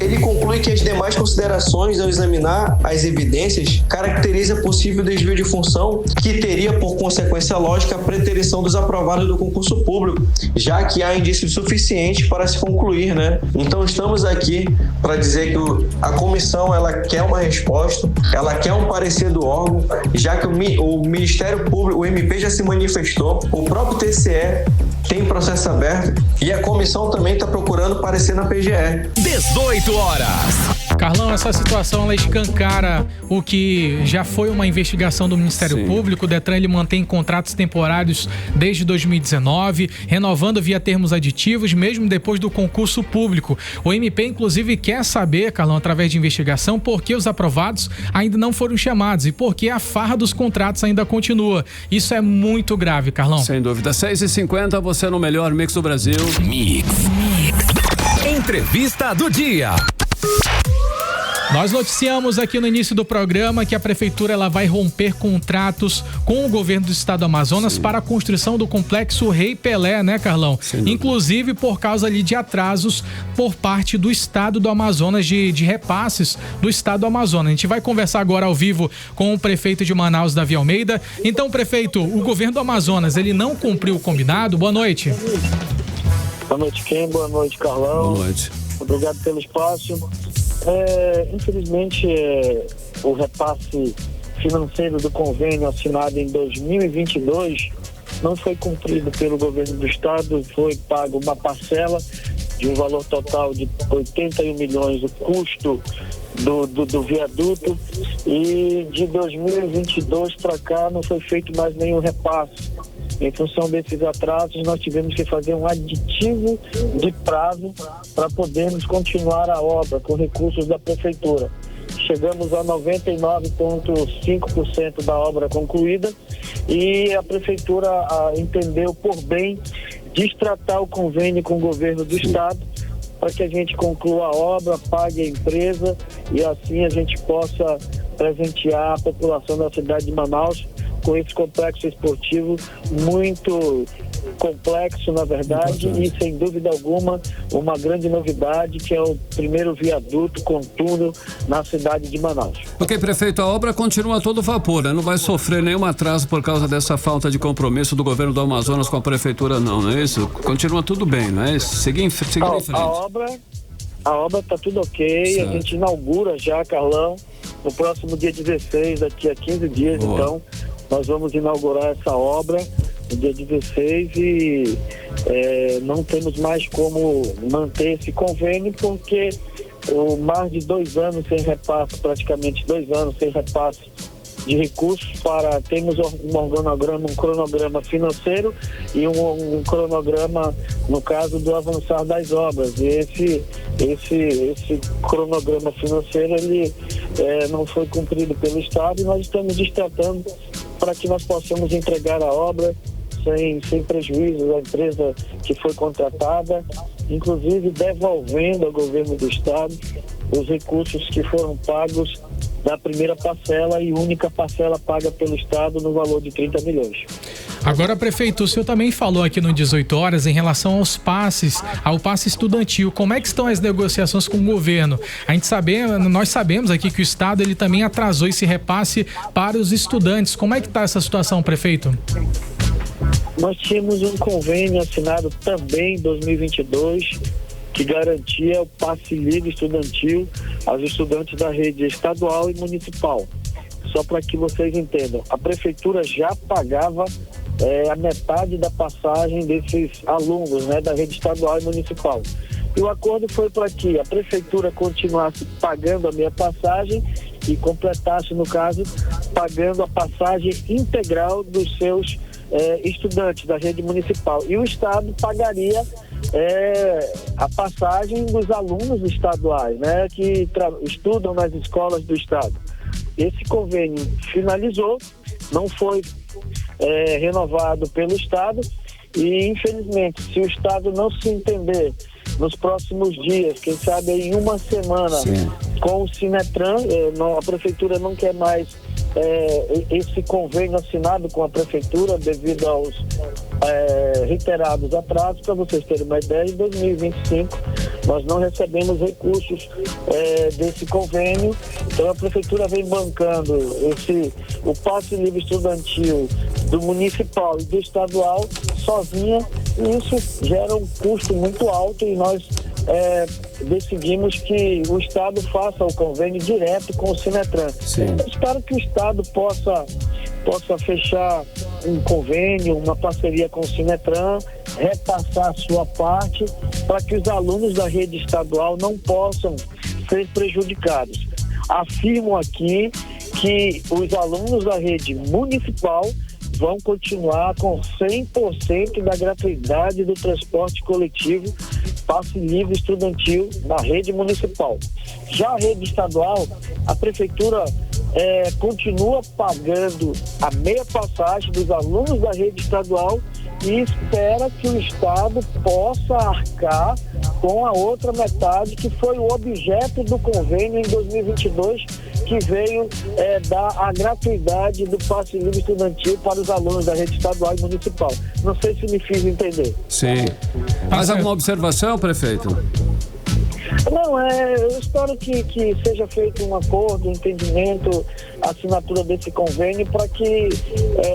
Ele conclui que as demais considerações ao examinar as evidências caracteriza possível desvio de função que teria por consequência lógica a preterição dos aprovados do concurso público, já que há indícios suficientes para se concluir, né? Então estamos aqui para dizer que a comissão ela quer uma resposta, ela quer um parecer do órgão, já que o Ministério Público, o MP já se manifestou, o próprio TCE tem processo aberto e a comissão também está procurando parecer na PGE. 18 horas. Carlão, essa situação ela escancara o que já foi uma investigação do Ministério Público. O Detran ele mantém contratos temporários desde 2019, renovando via termos aditivos, mesmo depois do concurso público. O MP, inclusive, quer saber, Carlão, através de investigação, por que os aprovados ainda não foram chamados e por que a farra dos contratos ainda continua. Isso é muito grave, Carlão. Sem dúvida. 6h50, você no melhor mix do Brasil. Mix. Entrevista do dia. Nós noticiamos aqui no início do programa que a prefeitura ela vai romper contratos com o governo do estado do Amazonas para a construção do complexo Rei Pelé, né, Carlão? Inclusive por causa ali de atrasos por parte do estado do Amazonas, de repasses do estado do Amazonas. A gente vai conversar agora ao vivo com o prefeito de Manaus, Davi Almeida. Então, prefeito, o governo do Amazonas, ele não cumpriu o combinado? Boa noite. Boa noite, Ken. Boa noite, Carlão. Boa noite. Obrigado pelo espaço. Infelizmente, o repasse financeiro do convênio assinado em 2022 não foi cumprido pelo governo do estado. Foi pago uma parcela de um valor total de 81 milhões, o custo do viaduto, e de 2022 para cá não foi feito mais nenhum repasse. Em função desses atrasos, nós tivemos que fazer um aditivo de prazo para podermos continuar a obra com recursos da prefeitura. Chegamos a 99,5% da obra concluída e a prefeitura entendeu por bem destratar o convênio com o governo do estado para que a gente conclua a obra, pague a empresa e assim a gente possa presentear a população da cidade de Manaus com esse complexo esportivo muito complexo, na verdade, e sem dúvida alguma uma grande novidade, que é o primeiro viaduto com túnel na cidade de Manaus. Ok, prefeito, a obra continua a todo vapor, né? Não vai sofrer nenhum atraso por causa dessa falta de compromisso do governo do Amazonas com a prefeitura, não é isso? Continua tudo bem, não é isso? Seguir em frente. A obra está tudo ok, certo. A gente inaugura já, Carlão, no próximo dia 16, daqui a 15 dias. Boa. Então nós vamos inaugurar essa obra no dia 16 e não temos mais como manter esse convênio, porque mais de 2 anos sem repasse, praticamente 2 anos sem repasse de recursos, para termos um cronograma financeiro e um cronograma, no caso do avançar das obras. E esse cronograma financeiro ele não foi cumprido pelo estado e nós estamos destratando para que nós possamos entregar a obra sem prejuízo da empresa que foi contratada, inclusive devolvendo ao governo do estado os recursos que foram pagos da primeira parcela e única parcela paga pelo estado no valor de 30 milhões. Agora, prefeito, o senhor também falou aqui no 18 horas em relação aos passes, ao passe estudantil. Como é que estão as negociações com o governo? Nós sabemos aqui que o estado ele também atrasou esse repasse para os estudantes. Como é que está essa situação, prefeito? Nós tínhamos um convênio assinado também em 2022 que garantia o passe livre estudantil aos estudantes da rede estadual e municipal. Só para que vocês entendam, a prefeitura já pagava a metade da passagem desses alunos, né, da rede estadual e municipal. E o acordo foi para que a prefeitura continuasse pagando a meia passagem e completasse, no caso, pagando a passagem integral dos seus estudantes da rede municipal. E o estado pagaria a passagem dos alunos estaduais, né, que estudam nas escolas do estado. Esse convênio finalizou, não foi renovado pelo estado e, infelizmente, se o estado não se entender nos próximos dias, quem sabe em uma semana, sim, com o Sinetran, a prefeitura não quer mais esse convênio assinado com a prefeitura devido aos reiterados atrasos. Para vocês terem uma ideia, em 2025 nós não recebemos recursos desse convênio, então a prefeitura vem bancando o passe livre estudantil do municipal e do estadual sozinha, e isso gera um custo muito alto e nós decidimos que o estado faça o convênio direto com o Sinetran. Eu espero que o estado possa fechar um convênio, uma parceria com o Sinetran, repassar a sua parte para que os alunos da rede estadual não possam ser prejudicados. Afirmo aqui que os alunos da rede municipal vão continuar com 100% da gratuidade do transporte coletivo, passe livre estudantil na rede municipal. Já a rede estadual, a prefeitura continua pagando a meia passagem dos alunos da rede estadual e espera que o estado possa arcar com a outra metade, que foi o objeto do convênio em 2022, que veio dar a gratuidade do passe livre estudantil para os alunos da rede estadual e municipal. Não sei se me fiz entender. Sim. Mais alguma observação, prefeito? Não, eu espero que seja feito um acordo, um entendimento, a assinatura desse convênio para que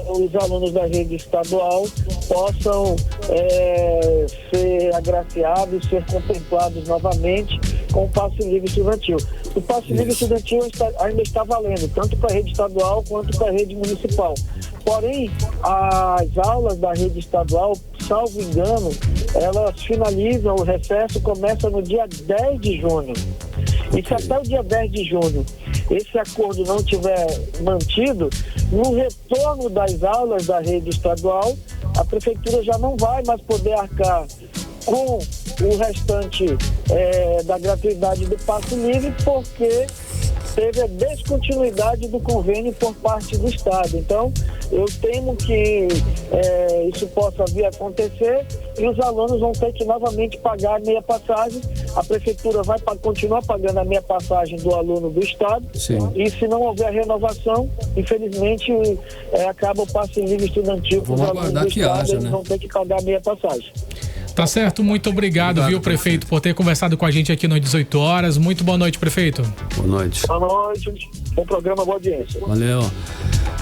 os alunos da rede estadual possam ser agraciados, ser contemplados novamente com o passe livre estudantil. O passe livre estudantil ainda está valendo, tanto para a rede estadual quanto para a rede municipal. Porém, as aulas da rede estadual, salvo engano, elas finalizam, o recesso começa no dia 10 de junho. E se até o dia 10 de junho esse acordo não tiver mantido, no retorno das aulas da rede estadual, a prefeitura já não vai mais poder arcar com o restante da gratuidade do passe livre, porque teve a descontinuidade do convênio por parte do Estado. Então, eu temo que isso possa vir a acontecer e os alunos vão ter que novamente pagar a meia passagem. A prefeitura vai continuar pagando a meia passagem do aluno do Estado. Sim. E se não houver renovação, infelizmente, acaba o passe livre estudantil para os alunos do Estado, eles vão ter que pagar a meia passagem. Tá certo, muito obrigado, viu, prefeito, por ter conversado com a gente aqui no 18 horas. Muito boa noite, prefeito. Boa noite. Boa noite, bom programa, boa audiência. Valeu.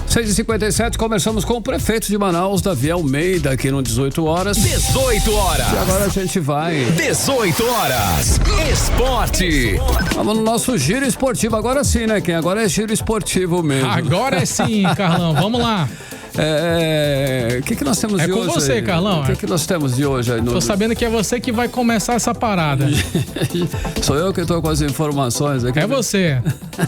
6h57, conversamos com o prefeito de Manaus, Davi Almeida, aqui no 18 horas. 18 horas. E agora a gente vai. 18 horas. Esporte. Vamos no nosso giro esportivo. Agora sim, né, Ken? Agora é giro esportivo mesmo. Agora sim, Carlão. Vamos lá. O que nós temos de hoje? É com você, Carlão. O que nós temos de hoje aí? Tô sabendo que é você que vai começar essa parada. Sou eu que tô com as informações aqui. É você.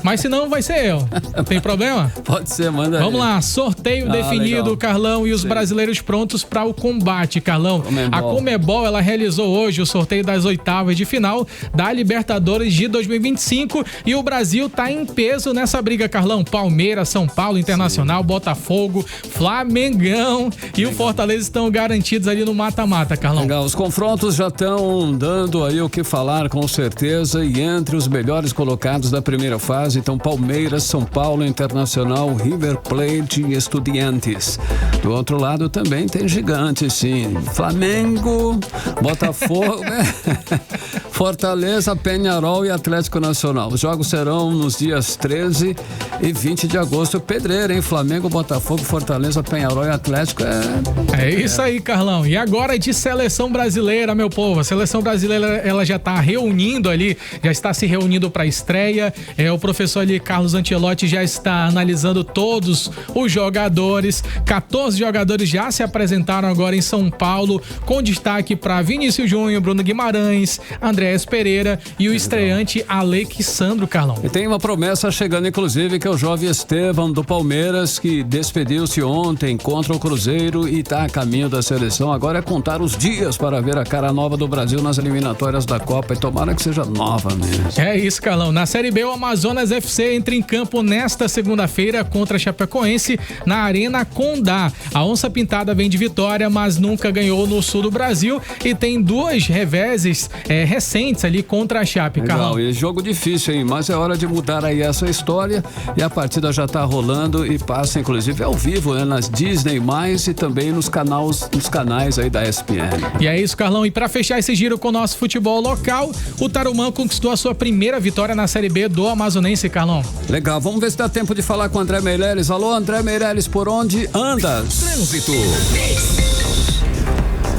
Mas se não, vai ser eu. Tem problema? Pode ser, manda aí. Vamos lá, sorteio definido, legal. Carlão, e os brasileiros prontos para o combate, Carlão. A Conmebol, ela realizou hoje o sorteio das oitavas de final da Libertadores de 2025 e o Brasil tá em peso nessa briga, Carlão. Palmeiras, São Paulo, Internacional, Botafogo, Flamengão e o Fortaleza estão garantidos ali no mata-mata, Carlão. Legal, os confrontos já estão dando aí o que falar, com certeza, e entre os melhores colocados da primeira fase estão Palmeiras, São Paulo, Internacional, River Plate e Estudiantes. Do outro lado também tem gigantes, sim. Flamengo, Botafogo, Fortaleza, Peñarol e Atlético Nacional. Os jogos serão nos dias 13 e 20 de agosto. Pedreira, hein? Flamengo, Botafogo, Fortaleza, Peñarol e Atlético é isso aí, Carlão. E agora de seleção brasileira, meu povo. A seleção brasileira, ela já está reunindo ali, já está se reunindo para a estreia. O professor ali, Carlos Ancelotti, já está analisando todos os jogadores. 14 jogadores já se apresentaram agora em São Paulo, com destaque para Vinícius Júnior, Bruno Guimarães, Andréas Pereira e o estreante Alexandro, Carlão. E tem uma promessa chegando, inclusive, que é o jovem Estevam do Palmeiras, que despediu-se ontem contra o Cruzeiro e está a caminho da seleção. Agora é contar os dias para ver a cara nova do Brasil nas eliminatórias da Copa, e tomara que seja nova mesmo. É isso, Carlão. Na Série B, o Amazonas FC entra em campo nesta segunda-feira contra a Chapecoense na Arena Condá. A Onça Pintada vem de vitória, mas nunca ganhou no sul do Brasil e tem duas reveses recentes ali contra a Chape, Carlão. E jogo difícil, hein? Mas é hora de mudar aí essa história, e a partida já está rolando e passa inclusive ao vivo, né? Nas Disney+, e também nos canais aí da ESPN. E é isso, Carlão. E para fechar esse giro com o nosso futebol local, o Tarumã conquistou a sua primeira vitória na Série B do Amazonense, Carlão. Legal, vamos ver se dá tempo de falar com o André Meireles. Alô, André Meireles, por onde andas? Trânsito.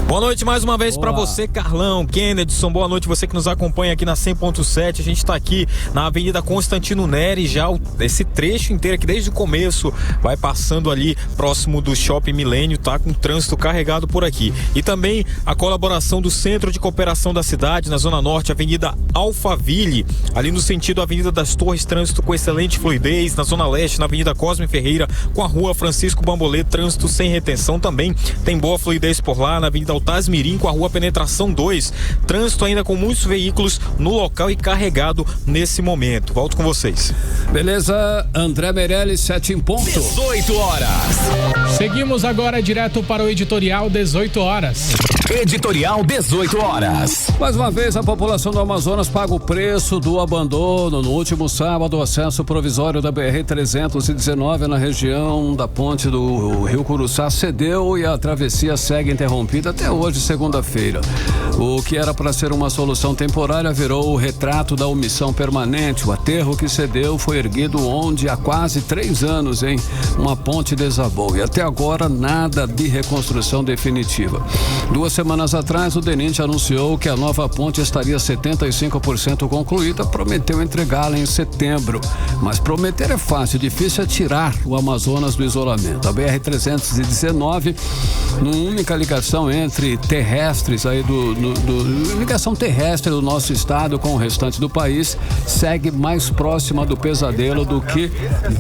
Boa noite mais uma vez para você, Carlão, Kennedson. Boa noite você que nos acompanha aqui na 100.7. A gente está aqui na Avenida Constantino Neri, já esse trecho inteiro aqui desde o começo vai passando ali próximo do Shopping Milênio, tá com trânsito carregado por aqui. E também a colaboração do Centro de Cooperação da cidade na Zona Norte, Avenida Alphaville, ali no sentido Avenida das Torres, trânsito com excelente fluidez. Na Zona Leste, na Avenida Cosme Ferreira, com a Rua Francisco Bambolê, trânsito sem retenção também. Tem boa fluidez por lá, na Avenida Altasmirim, com a Rua Penetração 2, trânsito ainda com muitos veículos no local e carregado nesse momento. Volto com vocês. Beleza, André Meireles, 7 em ponto. 18 horas. Seguimos agora direto para o editorial 18 horas. Editorial 18 horas. Mais uma vez, a população do Amazonas paga o preço do abandono. No último sábado, o acesso provisório da BR-319 na região da ponte do Rio Curuçá cedeu e a travessia segue interrompida até hoje, segunda-feira. O que era para ser uma solução temporária virou o retrato da omissão permanente. O aterro que cedeu foi erguido onde há quase 3 anos, uma ponte desabou. E até agora nada de reconstrução definitiva. 2 semanas atrás, o DENIT anunciou que a nova ponte estaria 75% concluída, prometeu entregá-la em setembro. Mas prometer é fácil, difícil é tirar o Amazonas do isolamento. A BR-319, numa única ligação entre terrestres ligação terrestre do nosso estado com o restante do país, segue mais próxima do pesadelo do que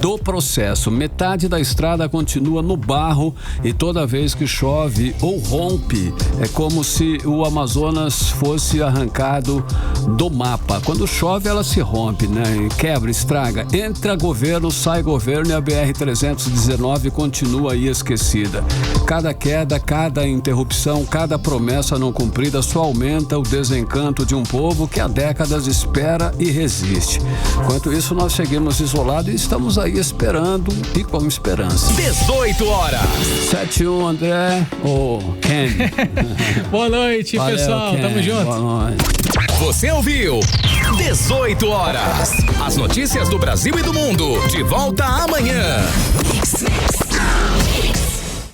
do processo. Metade da estrada continua no barro e toda vez que chove ou rompe, é como se o Amazonas fosse arrancado do mapa. Quando chove, ela se rompe, quebra, estraga. Entra governo, sai governo e a BR-319 continua aí esquecida. Cada queda, cada interrupção, cada promessa não cumprida só aumenta o desencanto de um povo que há décadas espera e resiste. Enquanto isso, nós seguimos isolados e estamos aí esperando e com esperança. 18 horas. 7-1, André. Ken. Boa noite, valeu, pessoal. Ken. Tamo junto. Boa noite. Você ouviu 18 horas. As notícias do Brasil e do mundo. De volta amanhã.